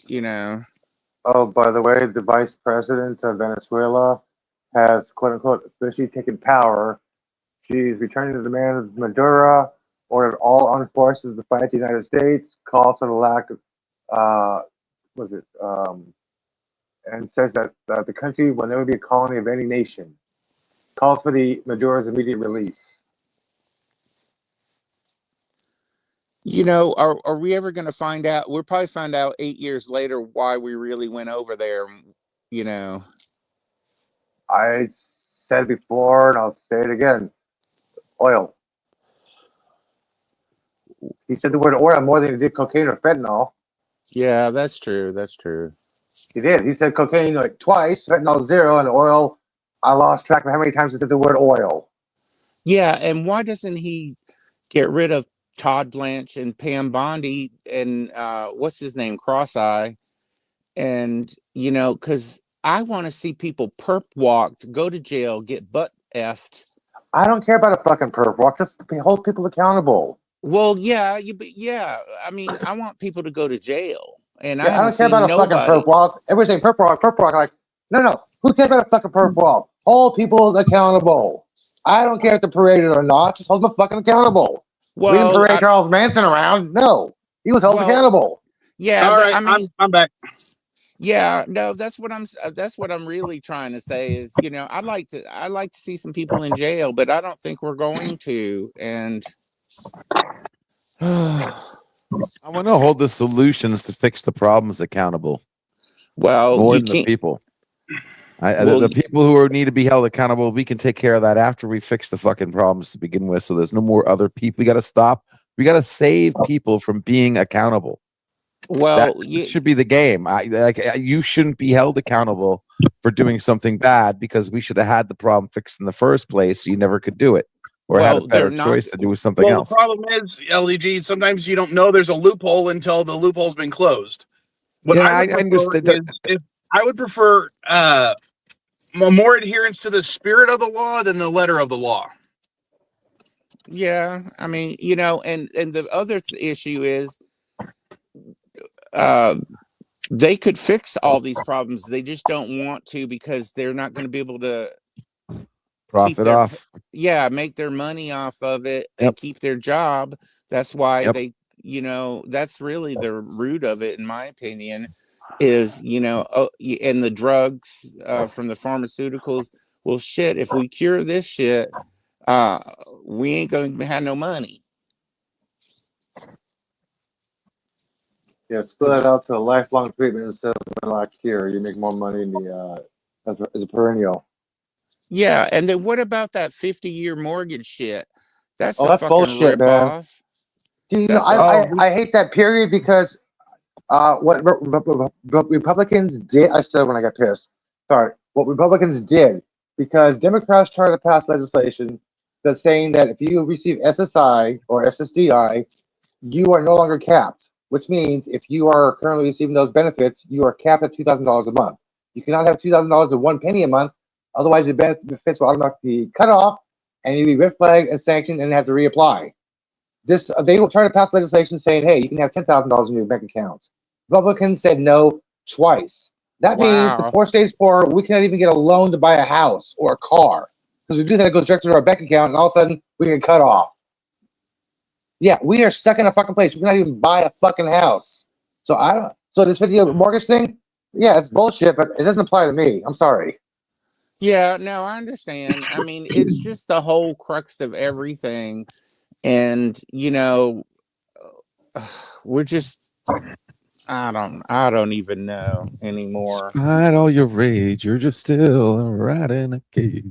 you know. Oh, by the way, the vice president of Venezuela has, quote unquote, officially taken power. She's returning to the man of Maduro, ordered all armed forces to fight the United States, calls for the lack of, and says that the country will never be a colony of any nation. Calls for the Maduro's immediate release. You know, are we ever going to find out? We'll probably find out 8 years later why we really went over there, you know. I said it before, and I'll say it again. Oil. He said the word oil more than he did cocaine or fentanyl. Yeah, that's true. That's true. He did. He said cocaine like twice, fentanyl 0, and oil. I lost track of how many times he said the word oil. Yeah, and why doesn't he get rid of Todd Blanche and Pam Bondi and what's his name, Cross-Eye? And, you know, because I want to see people perp walked, go to jail, get butt effed. I don't care about a fucking perp walk. Just hold people accountable. Well, yeah, I mean, I want people to go to jail. And I don't care about a fucking perp walk. Everybody's saying perp walk. Like, no. Who cares about a fucking perp walk? Hold people accountable. I don't care if they're paraded or not. Just hold them fucking accountable. Well, we didn't parade Charles Manson around. No, he was held accountable. Yeah, all right. I mean, I'm back. Yeah, no, that's what I'm really trying to say is, you know, I'd like to see some people in jail, but I don't think we're going to. And I want to hold the solutions to fix the problems accountable. Well, more you than can't. The people. The people who need to be held accountable, we can take care of that after we fix the fucking problems to begin with. So there's no more other people. We got to stop. We got to save people from being accountable. Well, that should be the game. You shouldn't be held accountable for doing something bad because we should have had the problem fixed in the first place. So you never could do it, or had a better choice to do something else. The problem is, LDG, sometimes you don't know there's a loophole until the loophole's been closed. I understand. I would prefer more adherence to the spirit of the law than the letter of the law. Yeah, I mean, you know, and the other issue is they could fix all these problems. They just don't want to because they're not going to be able to profit off. Yeah, make their money off of it and keep their job. That's why they, you know, that's really the root of it, in my opinion, is, you know, and the drugs from the pharmaceuticals. Well, shit, if we cure this shit, we ain't going to have no money. Yeah, split it out to a lifelong treatment instead of a cure. You make more money in the as a perennial. Yeah, and then what about that 50-year mortgage shit? That's that's fucking bullshit, man. off. Do you know? I hate that period because what Republicans did. I said when I got pissed. Sorry, what Republicans did because Democrats tried to pass legislation that's saying that if you receive SSI or SSDI, you are no longer capped, which means if you are currently receiving those benefits, you are capped at $2,000 a month. You cannot have $2,000 of 1 penny a month, otherwise the benefits will automatically be cut off, and you'll be red flagged and sanctioned and have to reapply. This they will try to pass legislation saying, "Hey, you can have $10,000 in your bank account." Republicans said no twice. That means the Wow. poor stays poor. We cannot even get a loan to buy a house or a car because we do that. It goes directly to our bank account, and all of a sudden we get cut off. Yeah, we are stuck in a fucking place. We cannot even buy a fucking house. So I don't. So this video mortgage thing, yeah, it's bullshit, but it doesn't apply to me. I'm sorry. Yeah, no, I understand. I mean, it's just the whole crux of everything. And, we're just I don't even know anymore. Despite all your rage, you're just still right in a cage.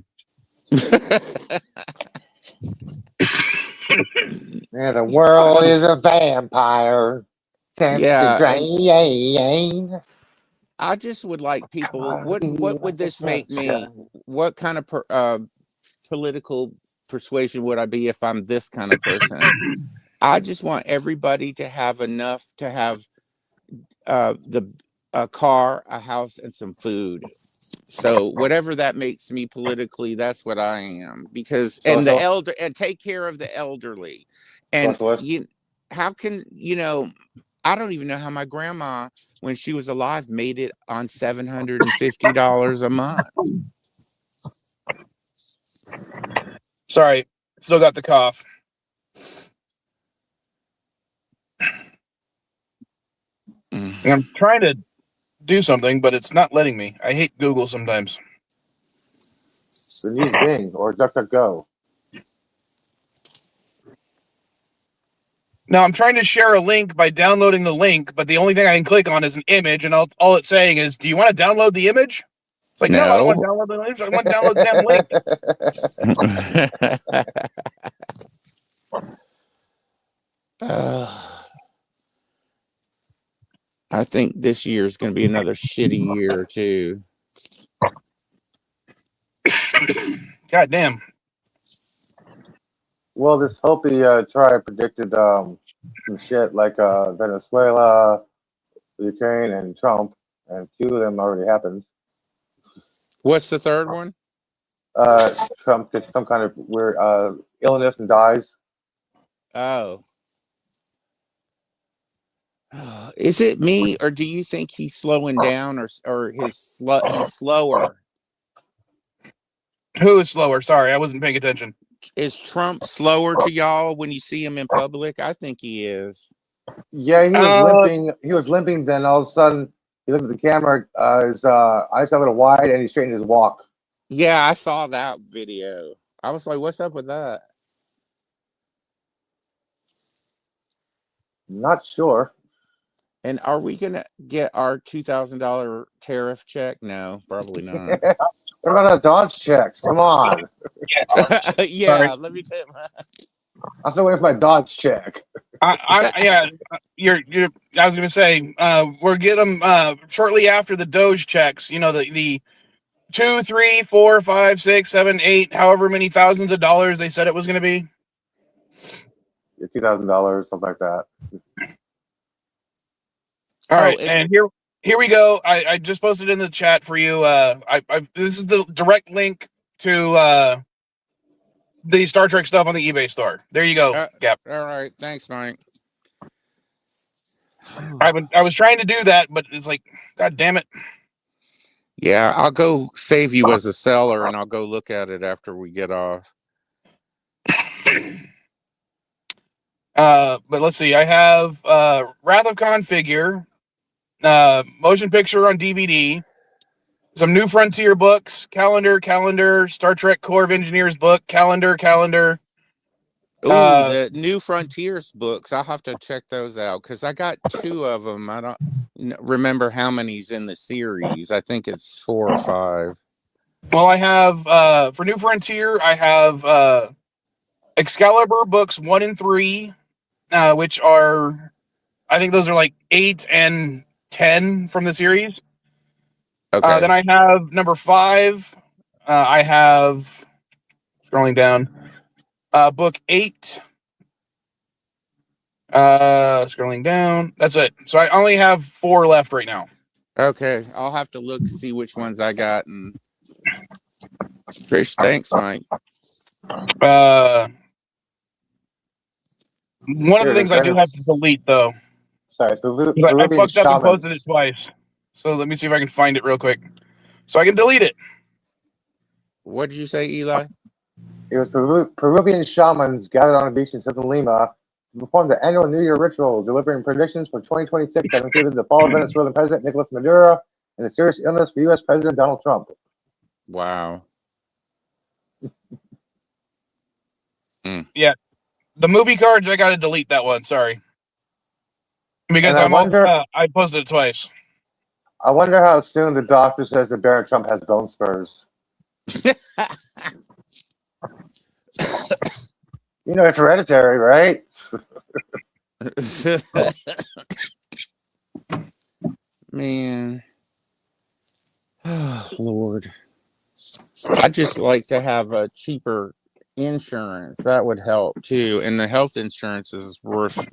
Yeah, the world is a vampire. Time to Yeah, and drain. I just would like people. What would this make me? What kind of political persuasion would I be if I'm this kind of person? I just want everybody to have enough to have a car, a house, and some food. So whatever that makes me politically, that's what I am. Because and the elder and take care of the elderly. And how can I don't even know how my grandma, when she was alive, made it on $750 a month. Sorry, still got the cough. I'm trying to do something, but it's not letting me. I hate Google sometimes. The use Bing or DuckDuckGo. Now I'm trying to share a link by downloading the link, but the only thing I can click on is an image, and all it's saying is, "Do you want to download the image?" It's like, no, I don't want to download the image. I want to download the damn link. I think this year is going to be another shitty year too. God damn. Well, this Hopi tribe predicted some shit like Venezuela, Ukraine, and Trump, and 2 of them already happened. What's the third one? Trump gets some kind of weird illness and dies. Oh. Is it me, or do you think he's slowing down, or he's slower? Who is slower? Sorry, I wasn't paying attention. Is Trump slower to y'all when you see him in public? I think he is. Yeah, he was limping. He was limping. Then all of a sudden, he looked at the camera. His eyes got a little wide, and he straightened his walk. Yeah, I saw that video. I was like, "What's up with that?" Not sure. And are we gonna get our $2,000 tariff check? No, probably not. What about a Dodge check? Come on. Yeah, sorry. Let me tell you. I'm still waiting for my Dodge check. Yeah, you're. I was gonna say we're getting them shortly after the Doge checks. You know, the 2, 3, 4, 5, 6, 7, 8, however many thousands of dollars they said it was gonna be. $2,000, something like that. All right, and here we go. I just posted in the chat for you. This is the direct link to the Star Trek stuff on the eBay store. There you go, Gap. All right, thanks, Mike. I was trying to do that, but it's like, God damn it. Yeah, I'll go save you as a seller, and I'll go look at it after we get off. But let's see. I have Wrath of Khan figure, motion picture on DVD, some New Frontier books, calendar, Star Trek Corps of Engineers book, calendar. Ooh, the New Frontiers books. I'll have to check those out because I got 2 of them. I don't remember how many's in the series. I think it's 4 or 5. Well, I have for New Frontier, I have Excalibur books 1 and 3, which are, I think those are like 8 and 10 from the series. Okay. Then I have number 5. I have, scrolling down, Book 8. Scrolling down. That's it. So I only have 4 left right now. Okay, I'll have to look to see which ones I got. And Trish, thanks, Mike. One of the things I do have to delete, though. Sorry, I Peruvian fucked up and posted shamans. it twice. So let me see if I can find it real quick. So I can delete it. What did you say, Eli? It was Peruvian shamans gathered on a beach in southern Lima to perform the annual New Year ritual, delivering predictions for 2026 that included the fall of Venezuelan President Nicolas Maduro and the serious illness for U.S. President Donald Trump. Wow. Yeah. The movie cards, I got to delete that one. Sorry. Because I posted it twice. I wonder how soon the doctor says that Barrett Trump has bone spurs. You know, it's hereditary, right? Man. Oh, Lord. I'd just like to have a cheaper insurance. That would help too. And the health insurance is worth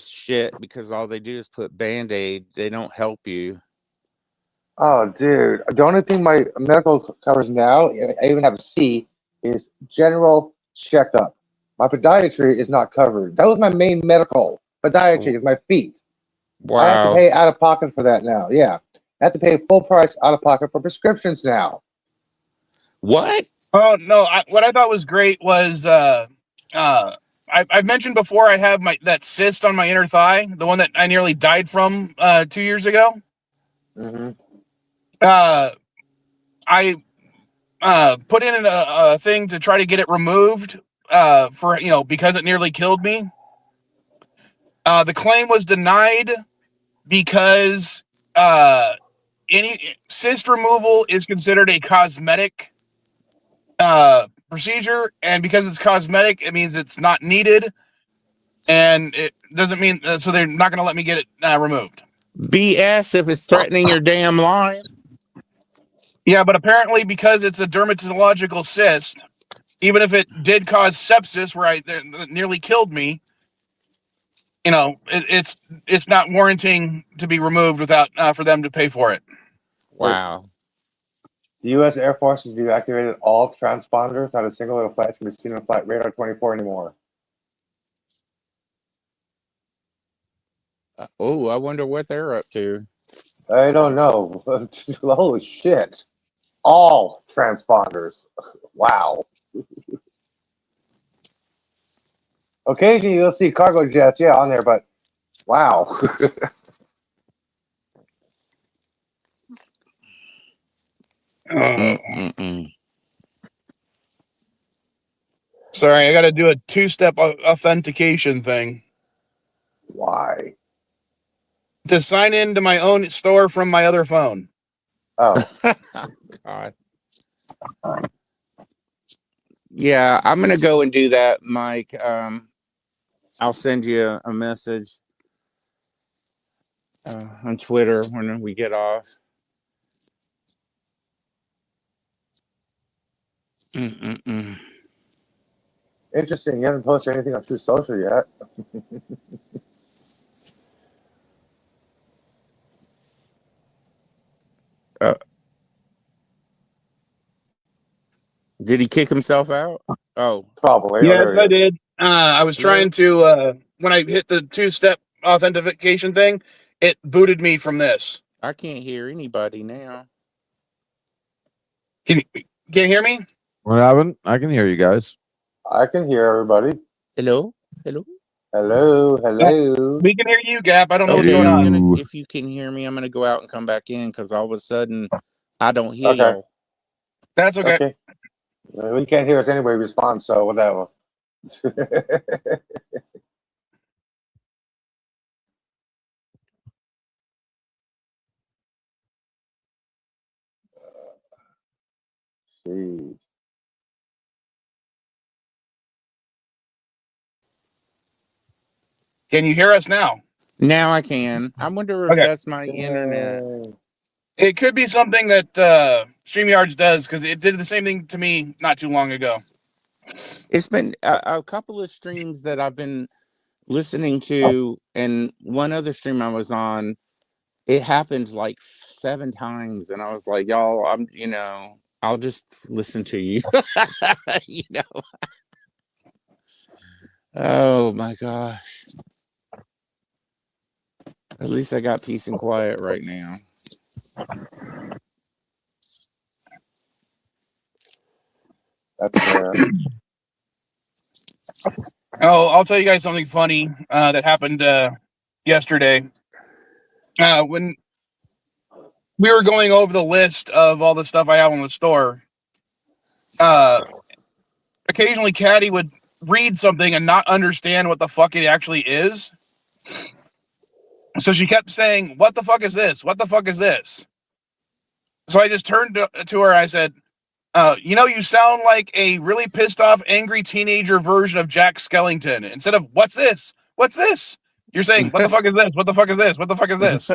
shit because all they do is put Band-Aid. They don't help you. Oh, dude. The only thing my medical covers now, I even have a C, is general checkup. My podiatry is not covered. That was my main medical. Podiatry is my feet. Wow. I have to pay out of pocket for that now. Yeah. I have to pay full price out of pocket for prescriptions now. What? Oh, no. What I thought was great was I've mentioned before I have that cyst on my inner thigh, the one that I nearly died from 2 years ago. Mm-hmm. I put in a thing to try to get it removed because it nearly killed me. The claim was denied because any cyst removal is considered a cosmetic procedure, and because it's cosmetic, it means it's not needed, and it doesn't mean so they're not going to let me get it removed. BS if it's threatening your damn life. Yeah, but apparently because it's a dermatological cyst, even if it did cause sepsis, where it nearly killed me, it's not warranting to be removed without for them to pay for it. Wow. The U.S. Air Force has deactivated all transponders. Not a single little flight can be seen on Flight Radar 24 anymore. I wonder what they're up to. I don't know. Holy shit. All transponders. Wow. Occasionally you'll see cargo jets, on there, but wow. Sorry, I got to do a 2-step authentication thing. Why? To sign into my own store from my other phone. Oh. God. Yeah, I'm going to go and do that, Mike. I'll send you a message on Twitter when we get off. Interesting. You haven't posted anything on True Social yet. Did he kick himself out? Oh, probably. Yes, I did. I was trying to when I hit the 2-step authentication thing, it booted me from this. I can't hear anybody now. Can you hear me? What happened? I can hear you guys. I can hear everybody. Hello. Hello. We can hear you, Gap. I don't know what's Okay, going on. if you can hear me, I'm gonna go out and come back in because all of a sudden I don't hear y'all. That's okay. Well, you can't hear us anyway. Respond, so whatever. Jeez. Can you hear us now? Now I can. I wonder if that's my internet. It could be something that StreamYards does because it did the same thing to me not too long ago. It's been a couple of streams that I've been listening to, and one other stream I was on, it happened like 7 times, and I was like, y'all, I'll just listen to you. you know. Oh my gosh. At least I got peace and quiet right now. That's fair. Oh, I'll tell you guys something funny that happened yesterday. When we were going over the list of all the stuff I have in the store, occasionally Caddy would read something and not understand what the fuck it actually is. So she kept saying, "What the fuck is this? What the fuck is this?" So I just turned to her. I said, you sound like a really pissed off, angry teenager version of Jack Skellington. Instead of "What's this? What's this?" You're saying, "What the fuck is this? What the fuck is this? What the fuck is this?"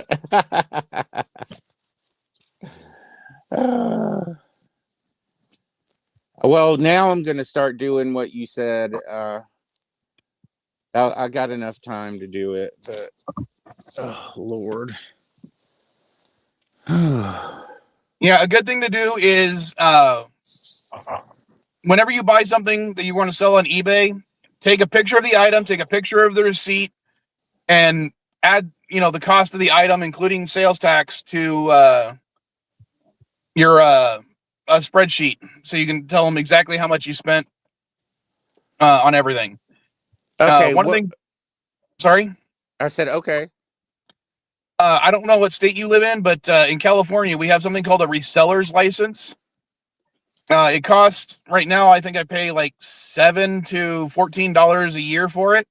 Well, now I'm going to start doing what you said. I got enough time to do it, but oh Lord. Yeah, a good thing to do is whenever you buy something that you want to sell on eBay, take a picture of the item, take a picture of the receipt, and add, the cost of the item, including sales tax, to your a spreadsheet, so you can tell them exactly how much you spent on everything. Okay. Sorry? I said, okay. I don't know what state you live in, but in California, we have something called a reseller's license. It costs right now, I think I pay like $7 to $14 a year for it.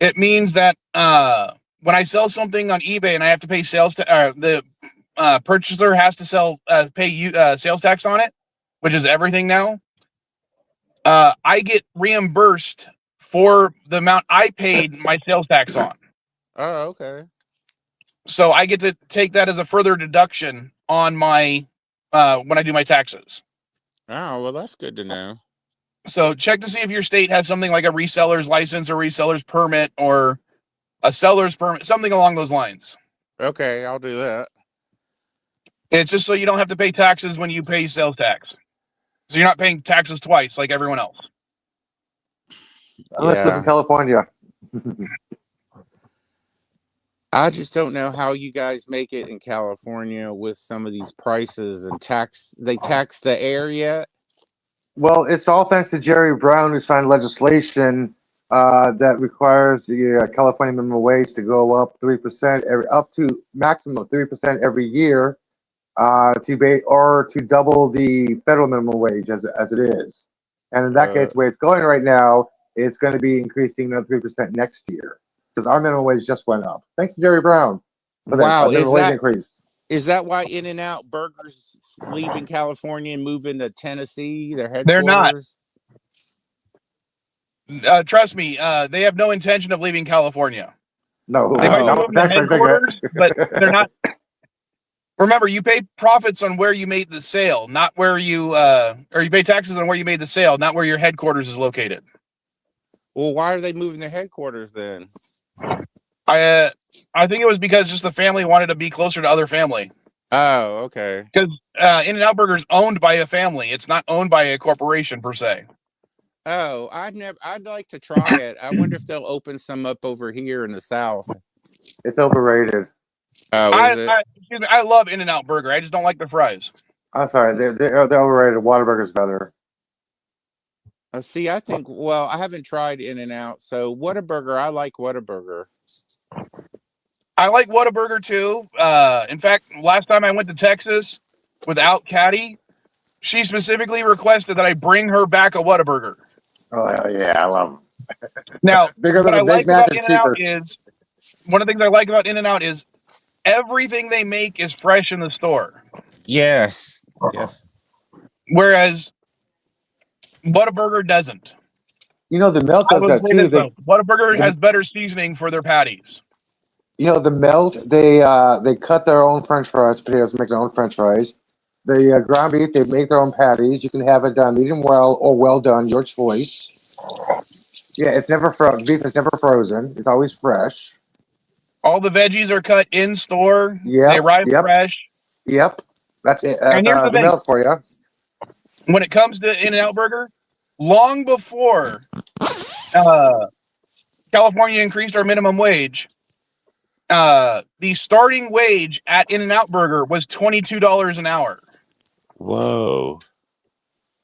It means that when I sell something on eBay and I have to pay sales tax, the purchaser has to pay sales tax on it, which is everything now. I get reimbursed for the amount I paid my sales tax on. Oh, okay. So I get to take that as a further deduction on my when I do my taxes. Oh, well, that's good to know. So check to see if your state has something like a reseller's license or reseller's permit or a seller's permit, something along those lines. Okay, I'll do that. It's just so you don't have to pay taxes when you pay sales tax. So you're not paying taxes twice like everyone else. I live in California. I just don't know how you guys make it in California with some of these prices and tax. They tax the area. Well, it's all thanks to Jerry Brown, who signed legislation that requires the California minimum wage to go up 3% up to maximum of 3% every year, to double the federal minimum wage as it is. And in that case, the way it's going right now, it's going to be increasing another 3% next year because our minimum wage just went up. Thanks to Jerry Brown for that wage increase. Is that why In-N-Out Burgers leaving California and moving to Tennessee, their headquarters? They're not. Trust me, they have no intention of leaving California. No, they might move to headquarters, but they're not. Remember, you pay profits on where you made the sale, not where you or you pay taxes on where you made the sale, not where your headquarters is located. Well, why are they moving their headquarters then? I think it was because just the family wanted to be closer to other family. Oh, okay. Because In-N-Out Burger is owned by a family; it's not owned by a corporation per se. Oh, I'd like to try it. I wonder if they'll open some up over here in the South. It's overrated. Oh, I love In-N-Out Burger. I just don't like the fries. I'm sorry, they're overrated. Whataburger's better. See, I think, well, I haven't tried In-N-Out, so Whataburger, I like Whataburger. I like Whataburger too. In fact, last time I went to Texas without Caddy, she specifically requested that I bring her back a Whataburger. Oh, yeah, I love them. Now, bigger than what a I Big like Mac about and In-N-Out cheaper. is, one of the things I like about In-N-Out is everything they make is fresh in the store. Yes. Yes. Whereas Whataburger doesn't. You know, the Melt does that too. Whataburger has better seasoning for their patties. You know, the Melt, they cut their own French fries, potatoes, make their own French fries. The ground beef, they make their own patties. You can have it done medium well or well done, your choice. Yeah, it's never frozen. Beef is never frozen. It's always fresh. All the veggies are cut in store. They Yep, arrive yep, fresh. yep. That's it. And here's the The thing: meals for you. when it comes to In-N-Out Burger, long before uh, California increased our minimum wage, the starting wage at In-N-Out Burger was $22 an hour. Whoa.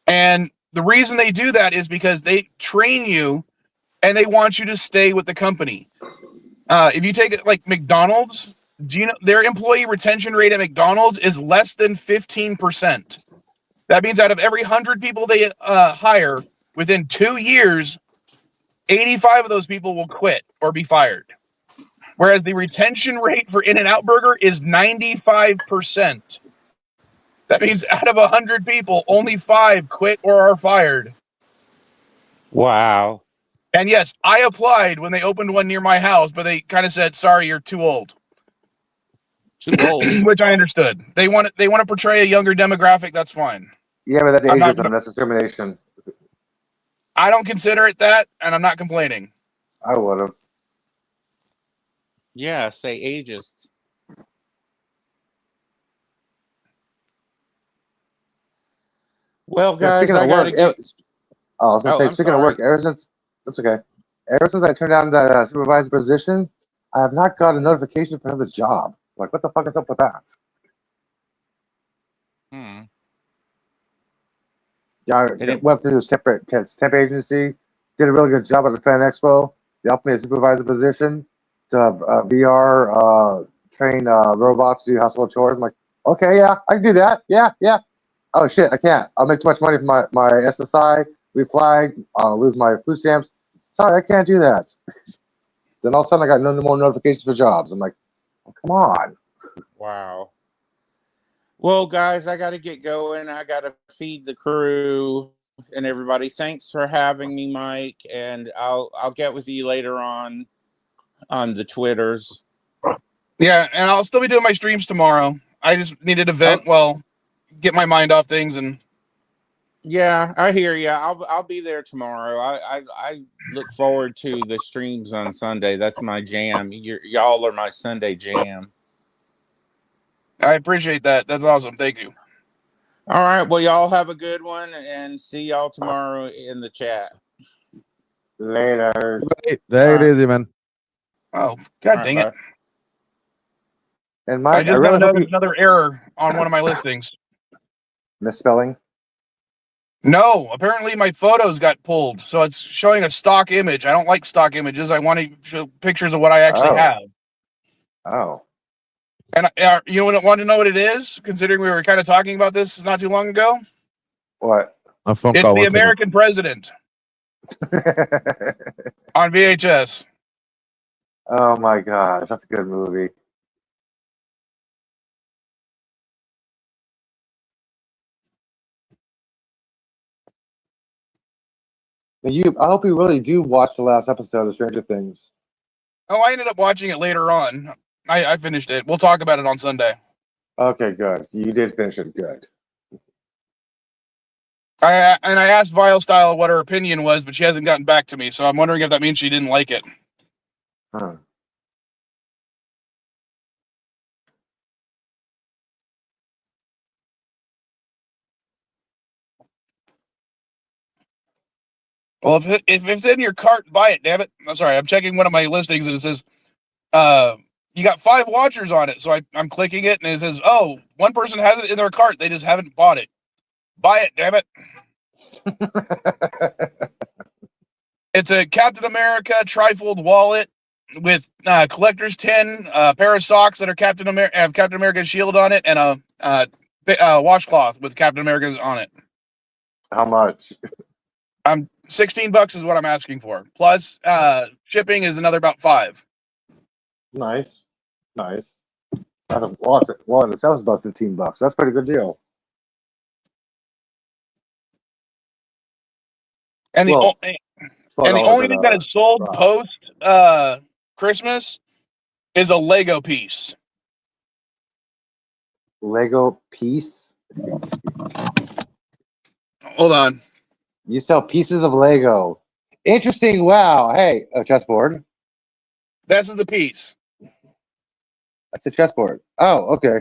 And the reason they do that is because they train you and they want you to stay with the company. If you take it like McDonald's, do you know their employee retention rate at McDonald's is less than 15%? That means out of every 100 people they hire, within 2 years, 85 of those people will quit or be fired. Whereas the retention rate for In-N-Out Burger is 95%. That means out of 100 people, only 5 quit or are fired. Wow. And yes, I applied when they opened one near my house, but they kind of said, "Sorry, you're too old." Too old. Which I understood. They want to portray a younger demographic. That's fine. Yeah, but that's I'm not- ageism. That's discrimination. I don't consider it that, and I'm not complaining. I would have. Yeah, say ageist. Well, guys, I gotta get. I was gonna say, speaking of work, ever since that's okay. Ever since I turned down that supervisor position, I have not got a notification for another job. Like, what the fuck is up with that? Yeah, I went through this temp agency, did a really good job at the Fan Expo. They offered me a supervisor position to VR train robots to do household chores. I'm like, okay, yeah, I can do that. Yeah, yeah. Oh shit, I can't. I'll make too much money from my SSI. We flagged. I'll lose my food stamps. Sorry, I can't do that. Then all of a sudden, I got no more notifications for jobs. I'm like, oh, come on. Wow. Well, guys, I got to get going. I got to feed the crew and everybody. Thanks for having me, Mike. And I'll get with you later on the Twitters. Yeah, and I'll still be doing my streams tomorrow. I just needed to vent, get my mind off things, and yeah, I hear you. I'll be there tomorrow. I look forward to the streams on Sunday. That's my jam. Y'all are my Sunday jam. I appreciate that. That's awesome. Thank you. All right. Well, y'all have a good one, and see y'all tomorrow in the chat. Later. Take it easy, man. Oh, God dang it. And Mike, I just got another error on one of my listings. Misspelling? No, apparently my photos got pulled, so it's showing a stock image. I don't like stock images. I want to show pictures of what I actually have. Oh. And you want to know what it is? Considering we were kind of talking about this not too long ago. What? It's the American president on VHS. Oh my gosh, that's a good movie. I hope you really do watch the last episode of Stranger Things. Oh, I ended up watching it later on. I finished it. We'll talk about it on Sunday. Okay, good. You did finish it. Good. I asked Vile Style what her opinion was, but she hasn't gotten back to me. So I'm wondering if that means she didn't like it. Huh. Well, if it's in your cart, buy it. Damn it! I'm sorry. I'm checking one of my listings and it says, you got 5 watchers on it. So I'm clicking it and it says, oh, one person has it in their cart. They just haven't bought it. Buy it, damn it. It's a Captain America trifold wallet with collector's tin, a pair of socks that are Captain America's shield on it, and a washcloth with Captain America on it. How much? $16 is what I'm asking for. Plus, shipping is another about $5. Nice. Well, it sells about $15. That's a pretty good deal. And the only thing that is sold post Christmas is a Lego piece. Lego piece? Hold on. You sell pieces of Lego. Interesting. Wow. Hey, a chessboard. That's the piece. That's a chessboard. Oh, okay.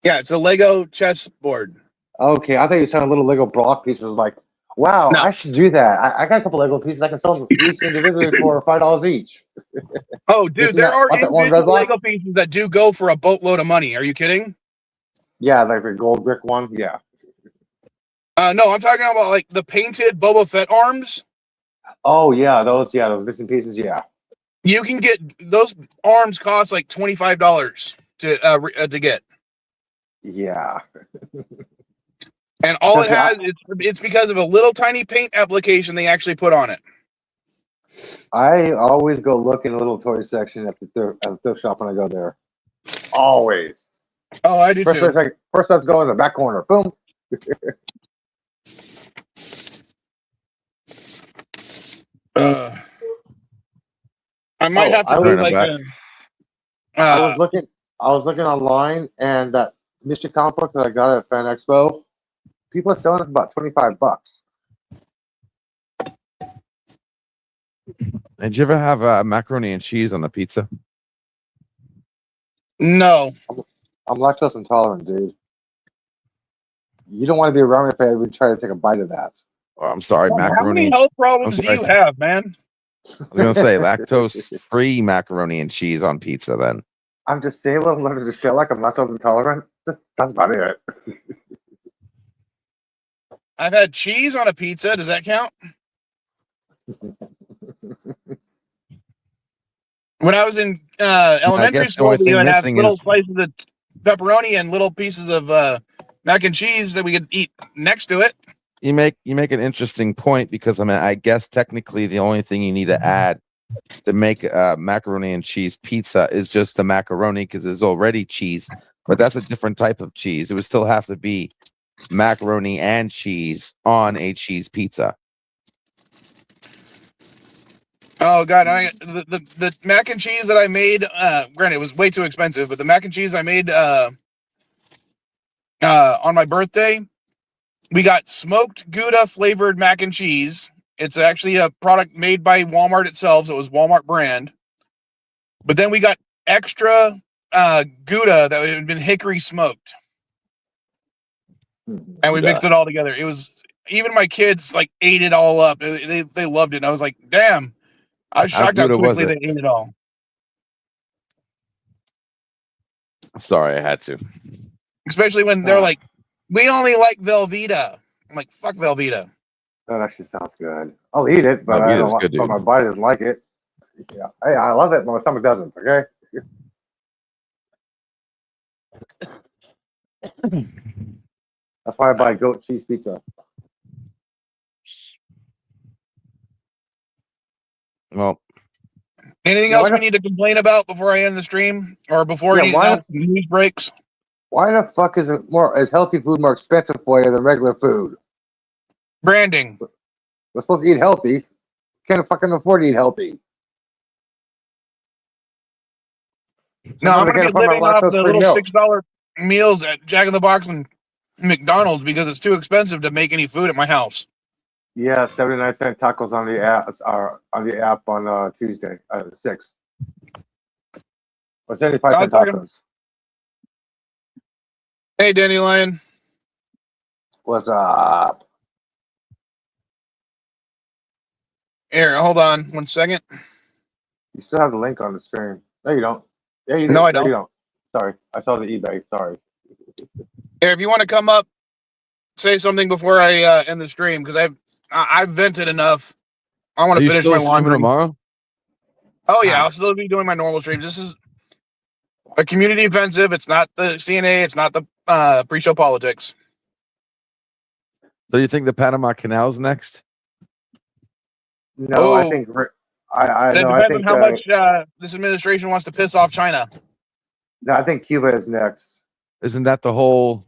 Yeah, it's a Lego chessboard. Okay. I thought you selling little Lego block pieces. Like, wow, No. I should do that. I got a couple Lego pieces. I can sell them each individually for $5 each. Oh, This dude, is there that are what that one red individual block? Lego pieces that do go for a boatload of money. Are you kidding? Yeah, like the gold brick one. Yeah. No, I'm talking about like the painted Boba Fett arms. Oh yeah, those missing pieces. Yeah. You can get those arms cost like $25 to get, Yeah. and all it Because has it's because of a little tiny paint application they actually put on it. I always go look in the little toy section at the thrift shop when I go there. Always. Oh, I do too. First let's go in the back corner. Boom. I might have to I do was- like I was looking online, and that Mystery comic book that I got at Fan Expo, people are selling it for about $25. Did you ever have macaroni and cheese on the pizza? no. I'm lactose intolerant, dude. You don't want to be around if I would try to take a bite of that. Oh, I'm sorry, How many macaroni. health problems I'm do you sorry. have, man? I was gonna say lactose-free macaroni and cheese on pizza. Then I'm disabled. I'm allergic to shit like I'm lactose intolerant. That's about it. I've had cheese on a pizza. Does that count? When I was in elementary guess the school, only we thing would have missing little is- slices of pepperoni and little pieces of mac and cheese that we could eat next to it. you make an interesting point, because I mean, I guess technically the only thing you need to add to make macaroni and cheese pizza is just the macaroni, because there's already cheese, but that's a different type of cheese. It would still have to be macaroni and cheese on a cheese pizza. Oh god, the mac and cheese that I made, granted it was way too expensive, but the mac and cheese I made on my birthday, we got smoked Gouda flavored mac and cheese. It's actually a product made by Walmart itself, so it was Walmart brand. But then we got extra Gouda that had been hickory smoked, and we mixed it all together. It was, even my kids like ate it all up. They loved it. And I was like, damn. I was shocked how good was quickly it? they ate it all. Sorry, I had to. Especially when they're like, we only like Velveeta. I'm like, fuck Velveeta. That actually sounds good. I'll eat it, but I Velveeta's don't. good, But dude. my body doesn't like it. Yeah. Hey, I love it, but my stomach doesn't. Okay. That's why I buy goat cheese pizza. Well, Anything Yeah, else why we not- need to complain about before I end the stream, or before Yeah, anything why else news breaks? Why the fuck is healthy food more expensive for you than regular food? Branding. We're supposed to eat healthy. Can't fucking afford to eat healthy. No, I'm Sometimes I going to can't be afford my living off the lactose-free little milk. $6 meals at Jack in the Box and McDonald's because it's too expensive to make any food at my house. Yeah, 79-cent tacos on the app on Tuesday, 6th. Or 75-cent tacos. Hey, Dandelion. What's up? Here, hold on 1 second. You still have the link on the stream. No, you don't. Yeah, you do. No, I don't. You don't. Sorry, I saw the eBay. Sorry. Here, if you want to come up, say something before I end the stream, because I've vented enough. I want are to you finish still my streaming laundry. tomorrow? Oh yeah, I'll still be doing my normal streams. This is a community offensive. It's not the CNA. It's not the pre-show politics. So you think the Panama Canal's next? No, I think I That know. depends I think on how much this administration wants to piss off China. no, I think Cuba is next. Isn't that the whole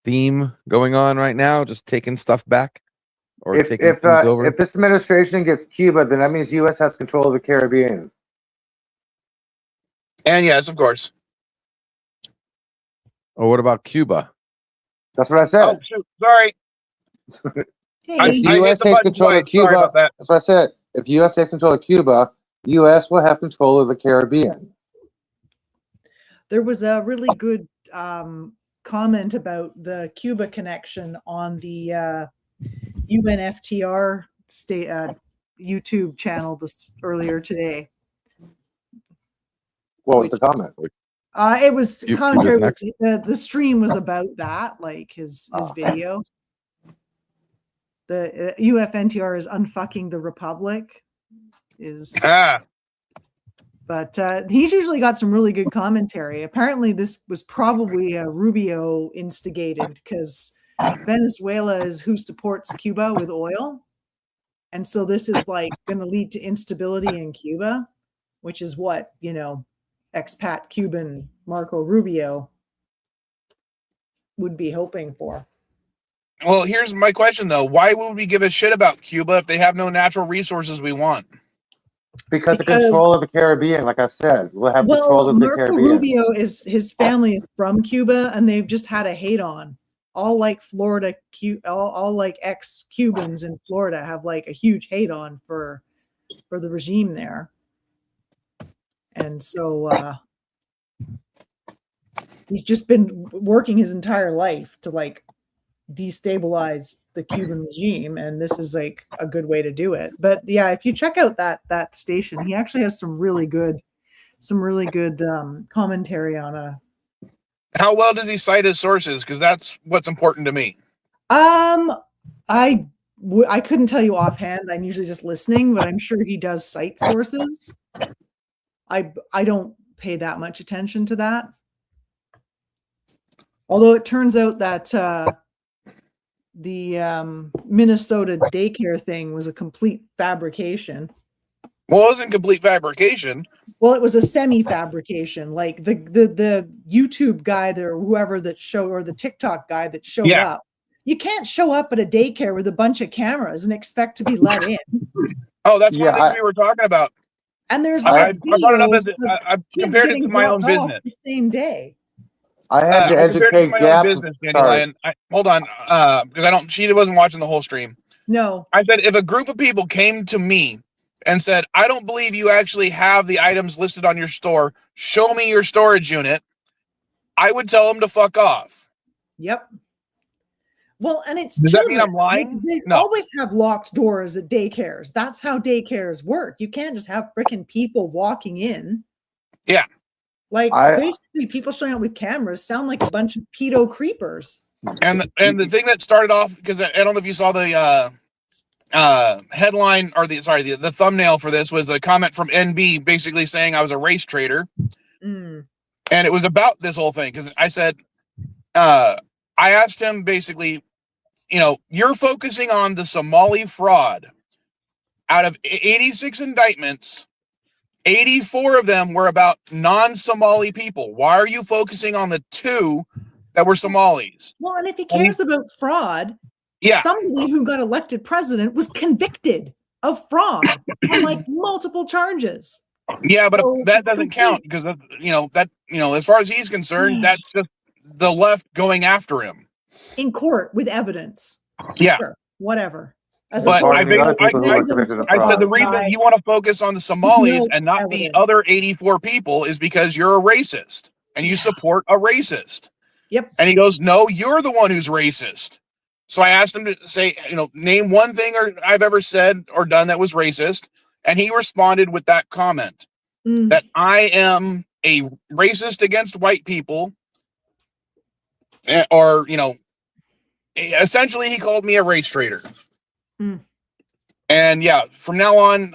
theme going on right now? Just taking stuff back, or taking things over? If this administration gets Cuba, then that means U.S. has control of the Caribbean. And yes, of course. Or what about Cuba? That's what I said. Oh, shoot. Sorry. Hey, I If the hit U.S. the takes button control twice. of Sorry Cuba, about that. that's what I said. If the U.S. takes control of Cuba, the U.S. will have control of the Caribbean. there was a really good comment about the Cuba connection on the UNFTR state YouTube channel this earlier today. What was the comment? It was Cuba's commentary. next. The stream was about that, like his video. The UFNTR is unfucking the Republic. But he's usually got some really good commentary. Apparently, this was probably Rubio instigated because Venezuela is who supports Cuba with oil. And so this is like going to lead to instability in Cuba, which is what, expat Cuban Marco Rubio would be hoping for. Well, here's my question, though. Why would we give a shit about Cuba if they have no natural resources we want? Because of control of the Caribbean, like I said. We'll have control of the Marco Caribbean. Rubio his family is from Cuba, and they've just had a hate on. All like Florida, all like ex-Cubans in Florida have like a huge hate on for the regime there. And so he's just been working his entire life to like destabilize the Cuban regime, and this is like a good way to do it. But yeah, if you check out that station, he actually has some really good commentary on a. How well does he cite his sources? Because that's what's important to me. I couldn't tell you offhand. I'm usually just listening, but I'm sure he does cite sources. I don't pay that much attention to that. Although it turns out that the Minnesota daycare thing was a complete fabrication. Well, it wasn't complete fabrication. Well, it was a semi-fabrication. Like the YouTube guy there, or whoever that showed, or the TikTok guy that showed up. You can't show up at a daycare with a bunch of cameras and expect to be let in. Oh, that's one of the things we were talking about. And there's I brought it up as I compared it to my own business. The same day. I had to educate Gap. Business, Dandelion. Hold on, because she wasn't watching the whole stream. No. I said if a group of people came to me and said, "I don't believe you actually have the items listed on your store. Show me your storage unit," I would tell them to fuck off. Yep. Well, and it's Does true. that mean I'm lying? They always have locked doors at daycares. That's how daycares work. You can't just have freaking people walking in. Yeah. Like basically people showing up with cameras sound like a bunch of pedo creepers. And the thing that started off, because I don't know if you saw the headline or the thumbnail for this was a comment from NB basically saying I was a race traitor. And it was about this whole thing because I said, I asked him basically, you're focusing on the Somali fraud. Out of 86 indictments, 84 of them were about non-Somali people. Why are you focusing on the 2 that were Somalis? Well, and if he cares about fraud, somebody who got elected president was convicted of fraud on like multiple charges. Yeah, but that doesn't count because as far as he's concerned, that's just the left going after him in court with evidence. Yeah, sure, whatever. But I said the reason you want to focus on the Somalis and not the other 84 people is because you're a racist and you support a racist. Yep. And he goes, "No, you're the one who's racist." So I asked him to say, name one thing I've ever said or done that was racist. And he responded with that comment that I am a racist against white people, or, essentially he called me a race traitor. And yeah, from now on,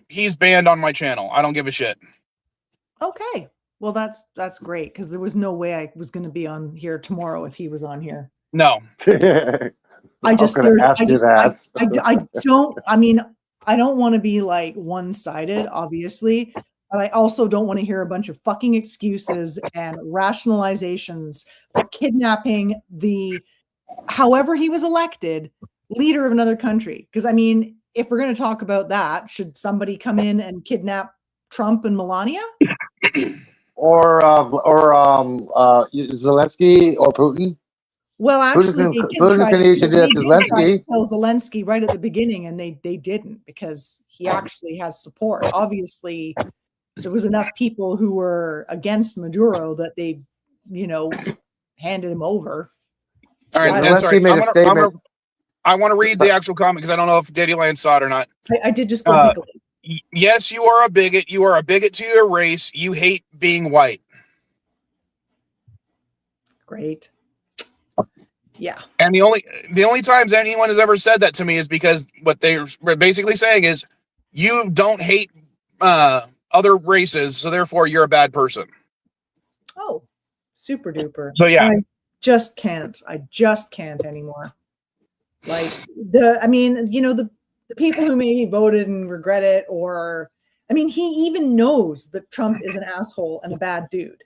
he's banned on my channel. I don't give a shit. Okay. Well, that's great because there was no way I was going to be on here tomorrow if he was on here. No. I don't want to be like one-sided, obviously, but I also don't want to hear a bunch of fucking excuses and rationalizations for kidnapping however he was elected, leader of another country. Because I mean, if we're going to talk about that, should somebody come in and kidnap Trump and Melania? Or Zelensky or Putin? Well, actually, they did try to Putin they did try to Zelensky. kill Zelensky right at the beginning, and they didn't, because he actually has support. Obviously, there was enough people who were against Maduro that they, handed him over. All right, Yeah, and sorry, Zelensky made a statement. I want to read the actual comment because I don't know if Daddy Lance saw it or not. I did just go take a look. Yes, you are a bigot. You are a bigot to your race. You hate being white. Great. Yeah. And the only times anyone has ever said that to me is because what they're basically saying is you don't hate other races, so therefore you're a bad person. Oh, super duper. So yeah, I just can't anymore. Like the people who maybe voted and regret it, or he even knows that Trump is an asshole and a bad dude,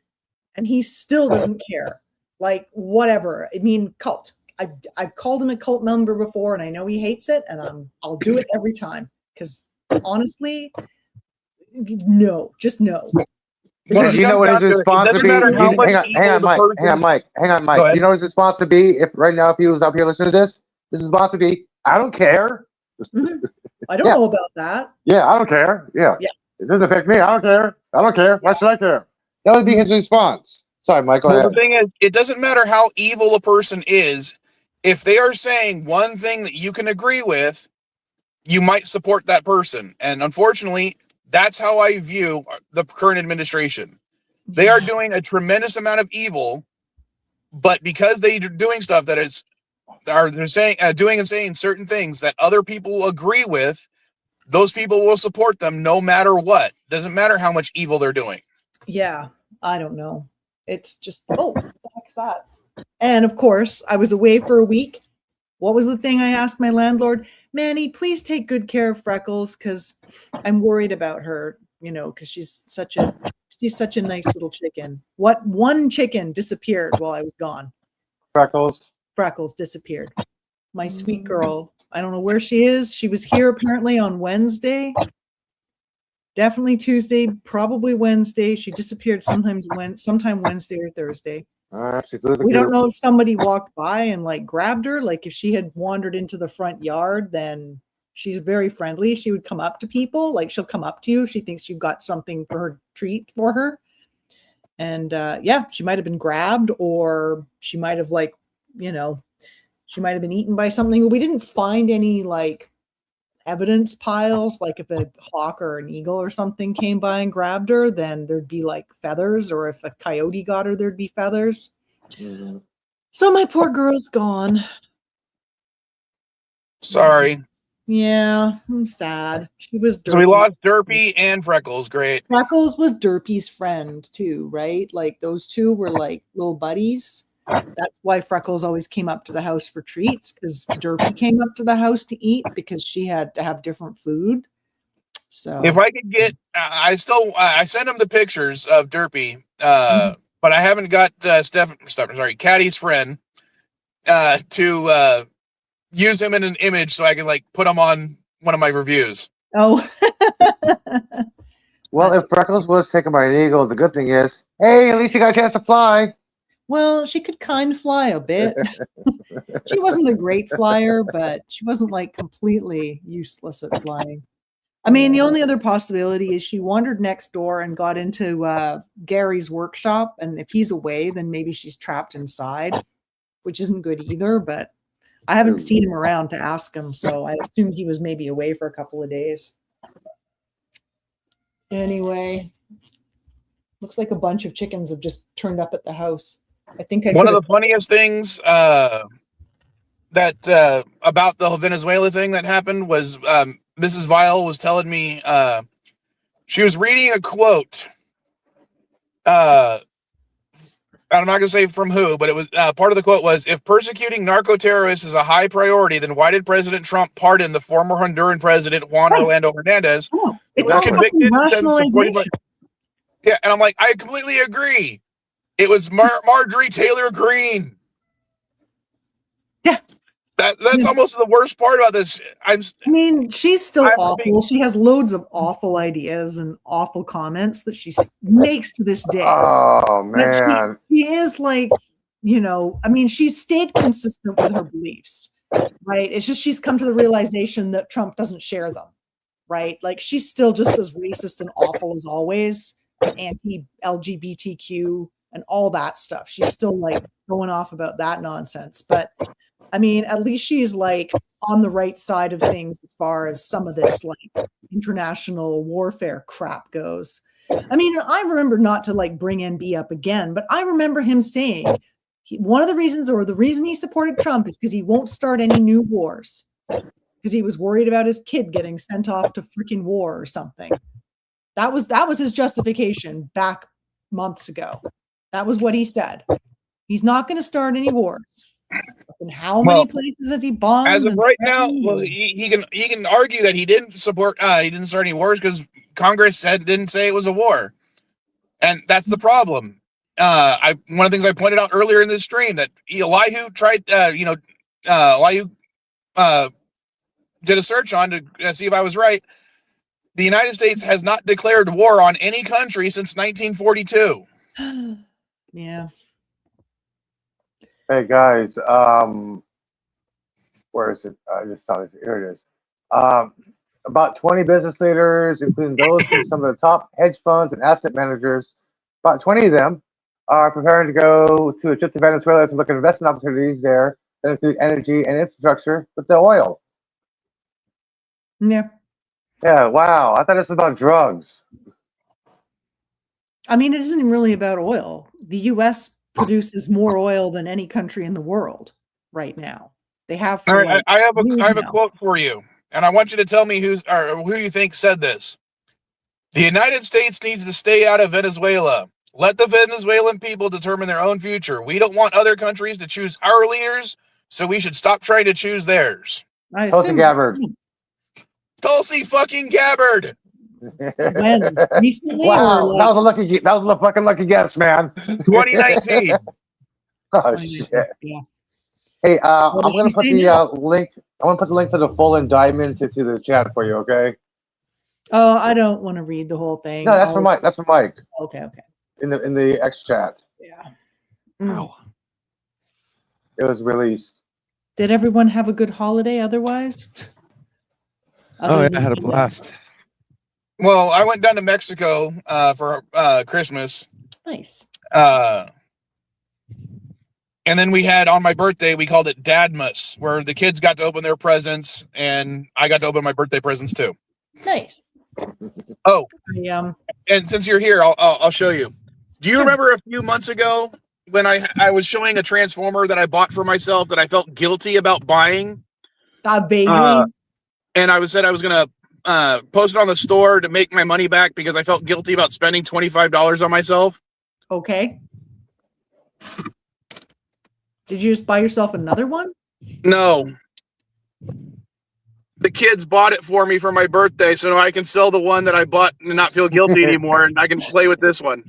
and he still doesn't care. Like, whatever. Cult. I've called him a cult member before, and I know he hates it, and I'll do it every time, because honestly, no, just no. Do you know what his response would be? Hang on, Mike. Do you know his response would be if he was up here listening to this? His response would be, "I don't care." Mm-hmm. I don't know about that. Yeah, I don't care. Yeah, it doesn't affect me. I don't care. I don't care. Why should I care? That would be his response. Sorry, Mike. Go ahead. The thing is, it doesn't matter how evil a person is. If they are saying one thing that you can agree with, you might support that person. And unfortunately, that's how I view the current administration. They are doing a tremendous amount of evil, but because they're doing stuff that they're saying, doing and saying certain things that other people agree with, those people will support them no matter what. Doesn't matter how much evil they're doing. Yeah, I don't know. It's just, what the heck's that? And of course, I was away for a week. What was the thing I asked my landlord? Manny, please take good care of Freckles, because I'm worried about her, because she's such a nice little chicken. What one chicken disappeared while I was gone? Freckles disappeared. My sweet girl. I don't know where she is. She was here apparently on Wednesday. Definitely Tuesday, probably Wednesday. She disappeared sometime Wednesday or Thursday. We don't know if somebody walked by and grabbed her. Like, if she had wandered into the front yard, then she's very friendly. She would come up to people. Like, she'll come up to you. She thinks you've got something for her treat for her. And she might have been grabbed, or she might have she might have been eaten by something. We didn't find any evidence piles. Like, if a hawk or an eagle or something came by and grabbed her, then there'd be feathers, or if a coyote got her, there'd be feathers. Mm-hmm. So my poor girl's gone. Sorry. Yeah, I'm sad. She was Derpy's. So we lost Derpy and Freckles. Great. Freckles was Derpy's friend too, right? Those two were little buddies. That's why Freckles always came up to the house for treats, because Derpy came up to the house to eat, because she had to have different food. So if I could get, I sent him the pictures of Derpy, but I haven't got Caddy's friend, to use him in an image so I can put him on one of my reviews. Oh. Well, if Freckles was taken by an eagle, the good thing is, hey, at least you got a chance to fly. Well, she could fly a bit. She wasn't a great flyer, but she wasn't completely useless at flying. The only other possibility is she wandered next door and got into Gary's workshop, and if he's away, then maybe she's trapped inside, which isn't good either, but I haven't seen him around to ask him, so I assumed he was maybe away for a couple of days. Anyway, looks like a bunch of chickens have just turned up at the house. I think one of the funniest things that about the Venezuela thing that happened was Mrs. Vile was telling me she was reading a quote. I'm not going to say from who, but it was part of the quote was, if persecuting narco-terrorists is a high priority, then why did President Trump pardon the former Honduran president, Juan Orlando Hernandez? It's all convicted rationalization. Yeah, and I'm like, I completely agree. It was Marjorie Taylor Greene. Yeah. That's almost the worst part about this. She's still awful. She has loads of awful ideas and awful comments that she makes to this day. Oh, man. She is you know, I mean, she's stayed consistent with her beliefs, right? It's just she's come to the realization that Trump doesn't share them, right? Like she's still just as racist and awful as always, and anti-LGBTQ and all that stuff. She's still like going off about that nonsense. But I mean, at least she's like on the right side of things as far as some of this like international warfare crap goes. I mean, I remember, not to like bring NB up again, but I remember him saying one of the reasons, or the reason he supported Trump, is because he won't start any new wars, because he was worried about his kid getting sent off to freaking war or something. That was his justification back months ago. That was what he said. He's not going to start any wars. And how many places has he bombed? As of right now, well, he can argue that he didn't support, he didn't start any wars because Congress didn't say it was a war, and that's the problem. One of the things I pointed out earlier in this stream, that Elihu tried, Elihu did a search on to see if I was right. The United States has not declared war on any country since 1942. Yeah. Hey guys, where is it? I just saw it. Here it is. About 20 business leaders, including those from some of the top hedge funds and asset managers, about 20 of them are preparing to go to a trip to Venezuela to look at investment opportunities there that include energy and infrastructure with the oil. Yeah. Yeah, wow. I thought this was about drugs. I mean, it isn't really about oil. The U.S. produces more oil than any country in the world right now. They have. All right, I have a quote for you, and I want you to tell me who you think said this. The United States needs to stay out of Venezuela. Let the Venezuelan people determine their own future. We don't want other countries to choose our leaders, so we should stop trying to choose theirs. Tulsi Gabbard. Tulsi fucking Gabbard. When? Recently? Wow, that was a fucking lucky guess, man. 2019. Oh shit. Yeah. Hey, I'm gonna put the link. I want to put the link for the full indictment into the chat for you. Okay. Oh, I don't want to read the whole thing. No, that's for Mike. That's for Mike. Okay. In the X chat. Yeah. Wow. It was released. Did everyone have a good holiday otherwise? Oh, yeah, I had a blast. Well, I went down to Mexico for Christmas. Nice. And then we had, on my birthday, we called it Dadmas, where the kids got to open their presents, and I got to open my birthday presents too. Nice. Oh, and since you're here, I'll show you. Do you remember a few months ago when I was showing a Transformer that I bought for myself that I felt guilty about buying? Vaguely. And I said I was going to post it on the store to make my money back because I felt guilty about spending $25 on myself. Okay. Did you just buy yourself another one? No. The kids bought it for me for my birthday so I can sell the one that I bought and not feel guilty anymore, and I can play with this one.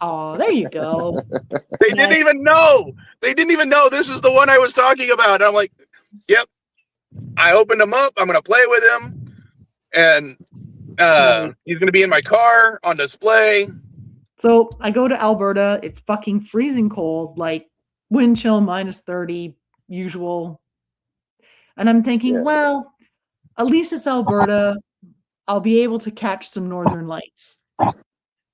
Oh, there you go. They didn't even know. They didn't even know this is the one I was talking about. And I'm like, yep. I opened him up. I'm going to play with him. And he's going to be in my car on display. So I go to Alberta. It's fucking freezing cold, like wind chill -30, usual. And I'm thinking, well, at least it's Alberta. I'll be able to catch some northern lights.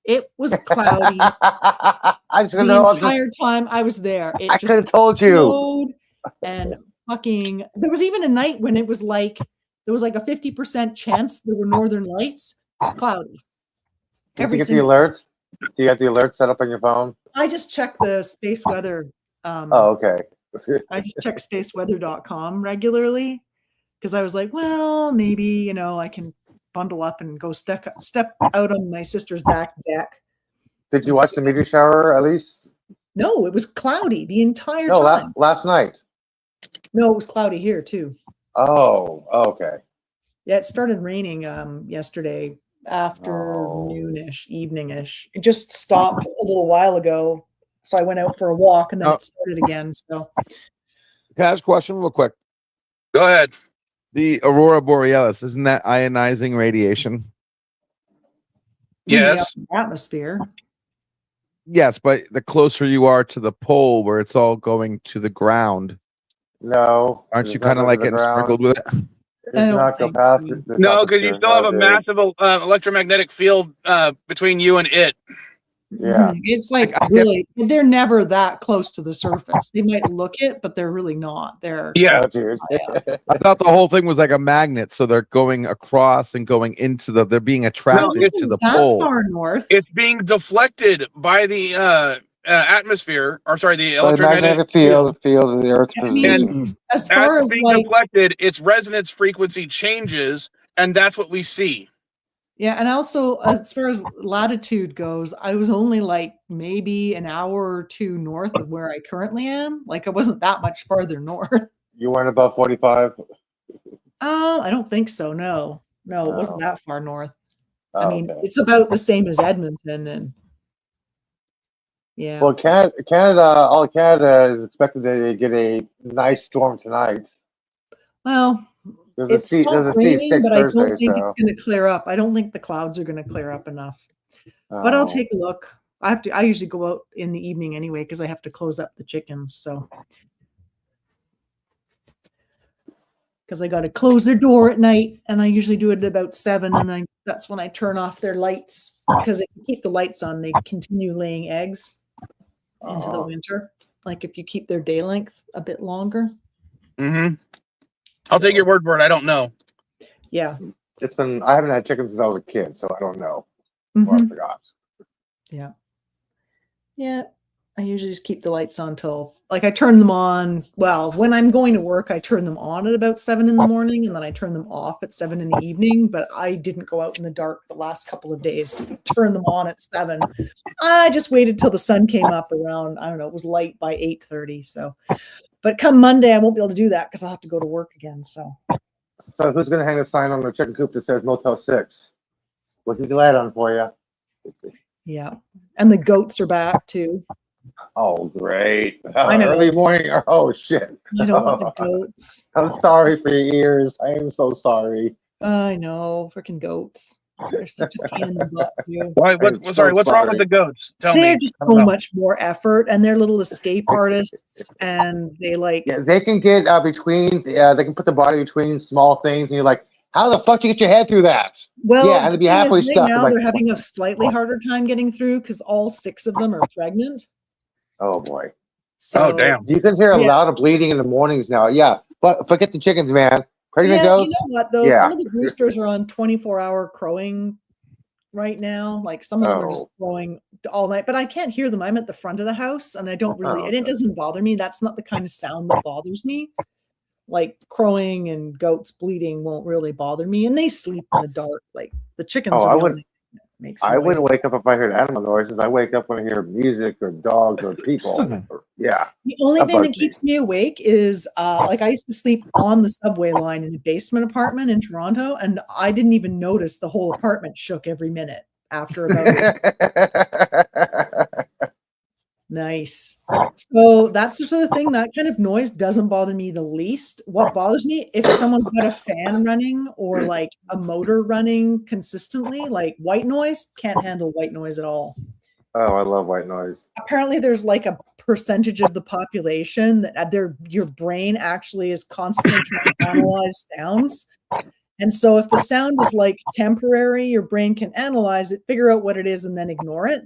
It was cloudy the entire time I was there. I could have told you. And fucking, there was even a night when it was like, there was like a 50% chance there were northern lights. Cloudy. Did you get the alerts? Do you have the alert set up on your phone? I just check the space weather. Okay. I just check spaceweather.com regularly because I was like, well, maybe, I can bundle up and go step out on my sister's back deck. Did you watch the meteor shower at least? No, it was cloudy the entire time. Last night. No, it was cloudy here too. Oh, okay. Yeah, it started raining yesterday afternoonish, eveningish. It just stopped a little while ago. So I went out for a walk and then it started again. So can I ask a question real quick? Go ahead. The Aurora Borealis, isn't that ionizing radiation? Yes. Atmosphere. Yes, but the closer you are to the pole where it's all going to the ground, No. aren't it you does not kind of go to like the getting ground. sprinkled with it? It I does don't not go think past so. the No, top of because you the still have a dude. massive electromagnetic field between you and it. Yeah. It's like I get- really, they're never that close to the surface. They might look it, but they're really not. They're Yeah. Oh, dude. I thought the whole thing was like a magnet, so they're going across and going into they're being it attracted to isn't the that pole. far north. It's being deflected by the atmosphere, or sorry, the By the electromagnetic magnetic field of the Earth's I mean, position. as As far it's as being like, deflected, its resonance frequency changes, and that's what we see. yeah, and also as far as latitude goes, I was only like maybe an hour or two north of where I currently am. Like I wasn't that much farther north. You weren't above 45? I don't think so. No, it wasn't Oh. that far north. Oh, I mean, okay. it's about the same as Edmonton, and yeah. Well, all of Canada is expected to get a nice storm tonight. Well, There's it's a stopped C6 raining, but I Thursday, don't think it's so. going to clear up. I don't think the clouds are going to clear up enough. But I'll Oh. take a look. I usually go out in the evening anyway because I have to close up the chickens. So because I got to close their door at night, and I usually do it at about 7, and that's when I turn off their lights because if you keep the lights on, they continue laying eggs into the winter. Like if you keep their day length a bit longer. Mm-hmm. I'll take your word for it. I don't know. Yeah. I haven't had chickens since I was a kid, so I don't know. Mhm. Or I forgot. Yeah. Yeah. I usually just keep the lights on till like I turn them on. Well, when I'm going to work, I turn them on at about 7 in the morning and then I turn them off at 7 in the evening. But I didn't go out in the dark the last couple of days to turn them on at 7. I just waited till the sun came up around, I don't know, it was light by 8:30. So, but come Monday, I won't be able to do that because I'll have to go to work again. So, who's going to hang a sign on the chicken coop that says Motel 6? What can you add on for you? yeah. And the goats are back too. Oh, great. I know. Early morning. Oh, shit. I don't want the goats. I'm sorry for your ears. I am so sorry. I know, freaking goats. They're such a pain in the butt, too. What's wrong with the goats? Tell They're me. just so much more effort, and they're little escape artists, and they like. Yeah, they can get between. They can put the body between small things, and you're like, "How the fuck do you get your head through that?" Well, yeah, and it'd be halfway right stuck. now Like, they're having a slightly harder time getting through because all 6 of them are pregnant. oh boy. So, oh damn! You can hear a Yeah. lot of bleeding in the mornings now. Yeah, but forget the chickens, man. Pregnant yeah, goats. you know what though? Yeah. Some of the roosters are on 24-hour crowing right now. Like some of them are just crowing all night, but I can't hear them. I'm at the front of the house, and I don't really, and it doesn't bother me. That's not the kind of sound that bothers me. Like crowing and goats bleeding won't really bother me, and they sleep in the dark. Like the chickens. Oh, are I the wouldn't. only thing that makes I noise. wouldn't wake up if I heard animal noises. I wake up when I hear music or dogs or people. Yeah. The only That thing that bugs me. keeps me awake is like I used to sleep on the subway line in a basement apartment in Toronto, and I didn't even notice the whole apartment shook every minute after about Nice. So that's the sort of thing, that kind of noise doesn't bother me the least. What bothers me, if someone's got a fan running or like a motor running consistently, like white noise, can't handle white noise at all. Oh, I love white noise. Apparently there's like a percentage of the population that your brain actually is constantly trying to analyze sounds. And so if the sound is like temporary, your brain can analyze it, figure out what it is, and then ignore it.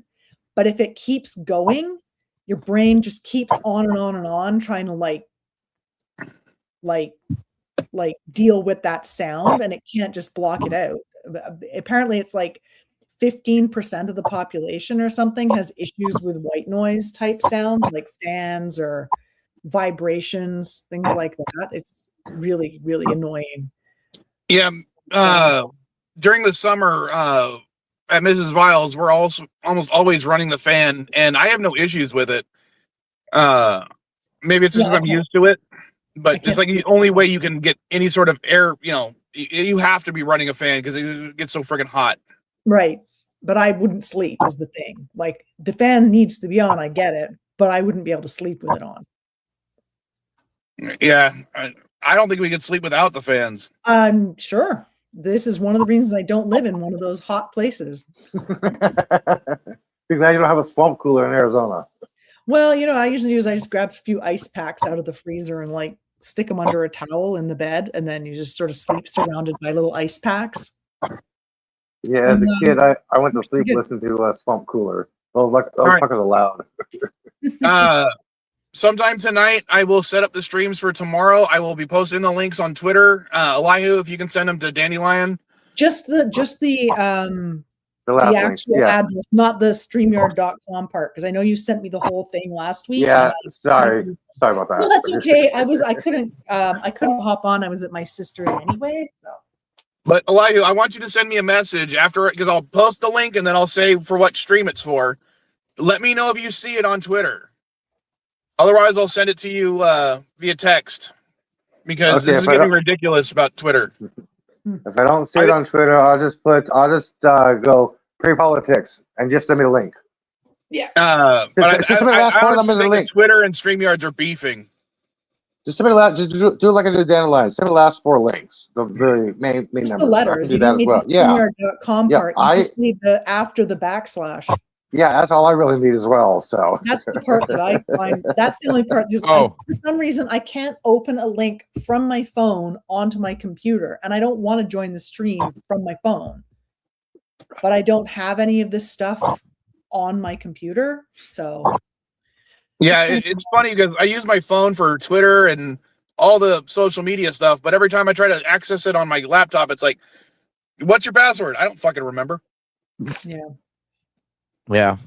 But if it keeps going, your brain just keeps on and on and on trying to like deal with that sound, and it can't just block it out. Apparently it's like 15% of the population or something has issues with white noise type sounds, like fans or vibrations, things like that. It's really, really annoying. Yeah. During the summer, at Mrs. Viles, we're also almost always running the fan, and I have no issues with it. Maybe it's just because I'm used to it, but it's like the only way you can get any sort of air. You have to be running a fan because it gets so freaking hot. Right. But I wouldn't sleep is the thing. Like the fan needs to be on, I get it, but I wouldn't be able to sleep with it on. Yeah. I don't think we could sleep without the fans. I'm sure. This is one of the reasons I don't live in one of those hot places. Be glad you don't have a swamp cooler in Arizona. Well, I usually I just grab a few ice packs out of the freezer and like stick them under a towel in the bed, and then you just sort of sleep surrounded by little ice packs. Yeah, as a kid, I went to sleep good. listening to a swamp cooler. Those fuckers are loud. Sometime tonight, I will set up the streams for tomorrow. I will be posting the links on Twitter. Elihu, if you can send them to Dandelion. Just the last actual links, yeah. address, not the StreamYard.com part, because I know you sent me the whole thing last week. Yeah, sorry about that. Well, that's okay. I couldn't hop on. I was at my sister's anyway. So. But Elihu, I want you to send me a message after, because I'll post the link and then I'll say for what stream it's for. Let me know if you see it on Twitter. Otherwise, I'll send it to you via text, because this is getting ridiculous about Twitter. If I don't see it on Twitter, I'll just go pre-politics and just send me the link. Yeah. But I think Twitter and StreamYards are beefing. Just send me just do like I did Dandelion. Send me the last 4 links. The main numbers. The letters. I can do that as well. Yeah. StreamYard.com part. You just need the after the backslash. Yeah, that's all I really need as well. So that's the part that I find. That's the only part. For some reason, I can't open a link from my phone onto my computer, and I don't want to join the stream from my phone. But I don't have any of this stuff on my computer, so. Yeah, it's funny because I use my phone for Twitter and all the social media stuff, but every time I try to access it on my laptop, it's like, "What's your password?" I don't fucking remember. Yeah. Yeah.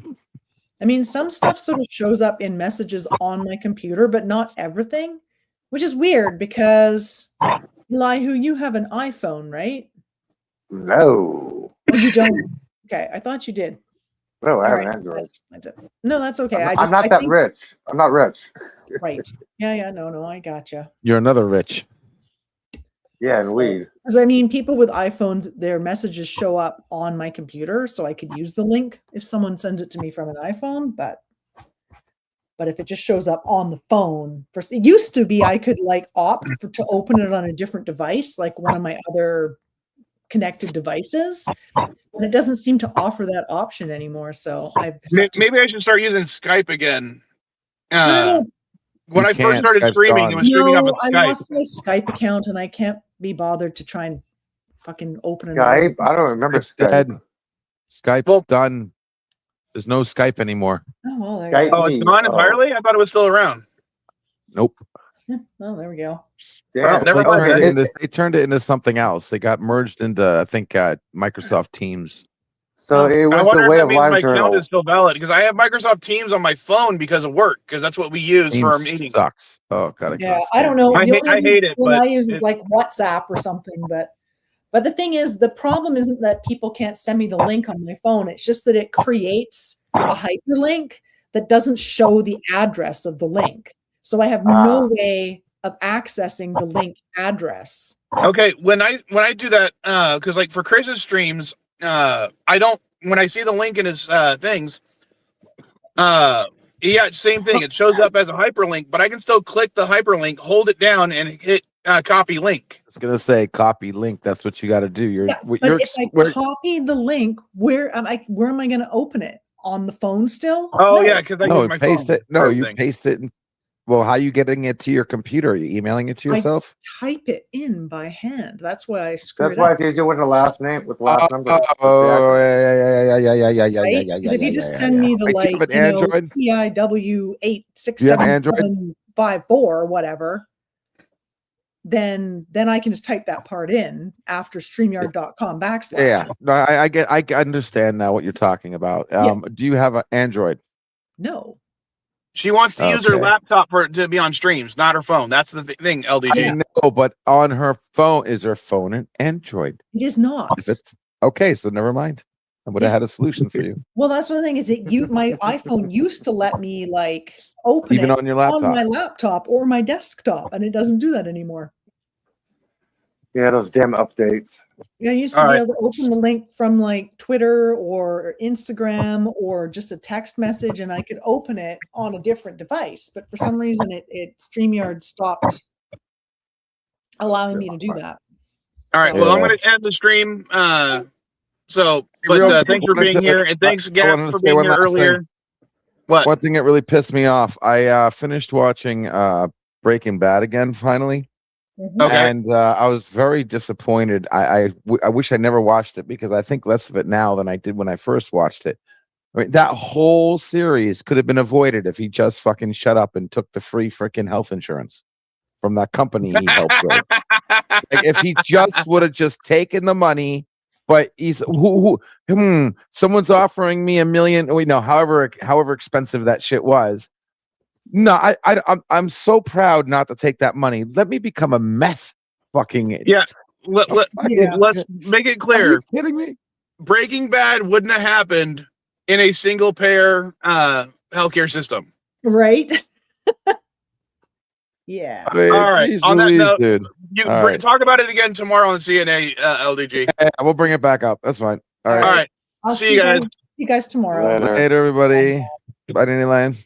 I mean, some stuff sort of shows up in messages on my computer, but not everything, which is weird because, Elihu, you have an iPhone, right? No. Oh, you don't? Okay, I thought you did. No, I have an Android. No, that's okay. I'm not that rich. I'm not rich. Right. Yeah, no, I gotcha. You're another rich. Yeah, and weed. Because I mean, people with iPhones, their messages show up on my computer, so I could use the link if someone sends it to me from an iPhone. But if it just shows up on the phone, it used to be I could like opt to open it on a different device, like one of my other connected devices, and it doesn't seem to offer that option anymore. So maybe I should start using Skype again. When I first started streaming, it was streaming up on Skype. I lost my Skype account, and I can't be bothered to try and fucking open it. Skype? I don't remember Skype. Skype's done. There's no Skype anymore. Oh, well, there you go. It's gone entirely? I thought it was still around. Nope. Well, there we go. Yeah, they turned it into something else. They got merged into, I think, Microsoft Teams. So it went the way of live journal. My account is still valid because I have Microsoft Teams on my phone because of work, because that's what we use for our meetings. Sucks. Oh god. Yeah, I don't know. I hate it. What I use is like WhatsApp or something, but the thing is, the problem isn't that people can't send me the link on my phone. It's just that it creates a hyperlink that doesn't show the address of the link. So I have no way of accessing the link address. Okay, when I do that, because like for Chris's streams, I don't, when I see the link in his things, same thing. It shows up as a hyperlink, but I can still click the hyperlink, hold it down, and hit copy link. I was gonna say copy link. That's what you got to do. If I copy the link, where am I going to open it? On the phone still? Oh, no. Yeah, because I use my paste phone. it. No, you paste it. Well, how are you getting it to your computer? Are you emailing it to yourself? I type it in by hand. That's why I screwed it up. That's why it's easier with the last name, with the last number. Oh, yeah. Because if you just send me the Android PIW 86754 or whatever, then I can just type that part in after StreamYard.com /. Yeah, no, I understand now what you're talking about. Do you have an Android? No. She wants to use her laptop to be on streams, not her phone. That's the thing, LDG. I know, but on her phone, is her phone an Android? It is not. Okay, so never mind. I would have had a solution for you. Well, that's one thing is my iPhone used to let me like open even it on your laptop, on my laptop or my desktop, and it doesn't do that anymore. Yeah, those damn updates. Yeah, I used to be able to open the link from like Twitter or Instagram or just a text message, and I could open it on a different device. But for some reason, it StreamYard stopped allowing me to do that. All right. Well, I'm going to end the stream. So But thanks for being here, and thanks, Gap, for being here earlier. What? One thing that really pissed me off, I finished watching Breaking Bad again finally. Okay. And I was very disappointed. I wish I never watched it because I think less of it now than I did when I first watched it. I mean, that whole series could have been avoided if he just fucking shut up and took the free freaking health insurance from that company he helped with. Like, if he just would have just taken the money, but he's someone's offering me $1 million. Wait, no, however expensive that shit was. No, I'm so proud not to take that money. Let me become a meth fucking Let's make it clear. Are you kidding me? Breaking Bad wouldn't have happened in a single payer healthcare system. Right? Yeah. I mean, All right. geez On Louise, that note, dude. Talk about it again tomorrow on CNA, LDG. Yeah, we'll bring it back up. That's fine. All right. All right. I'll See you guys. See you guys tomorrow. Later. Later, everybody. Bye, Disneyland.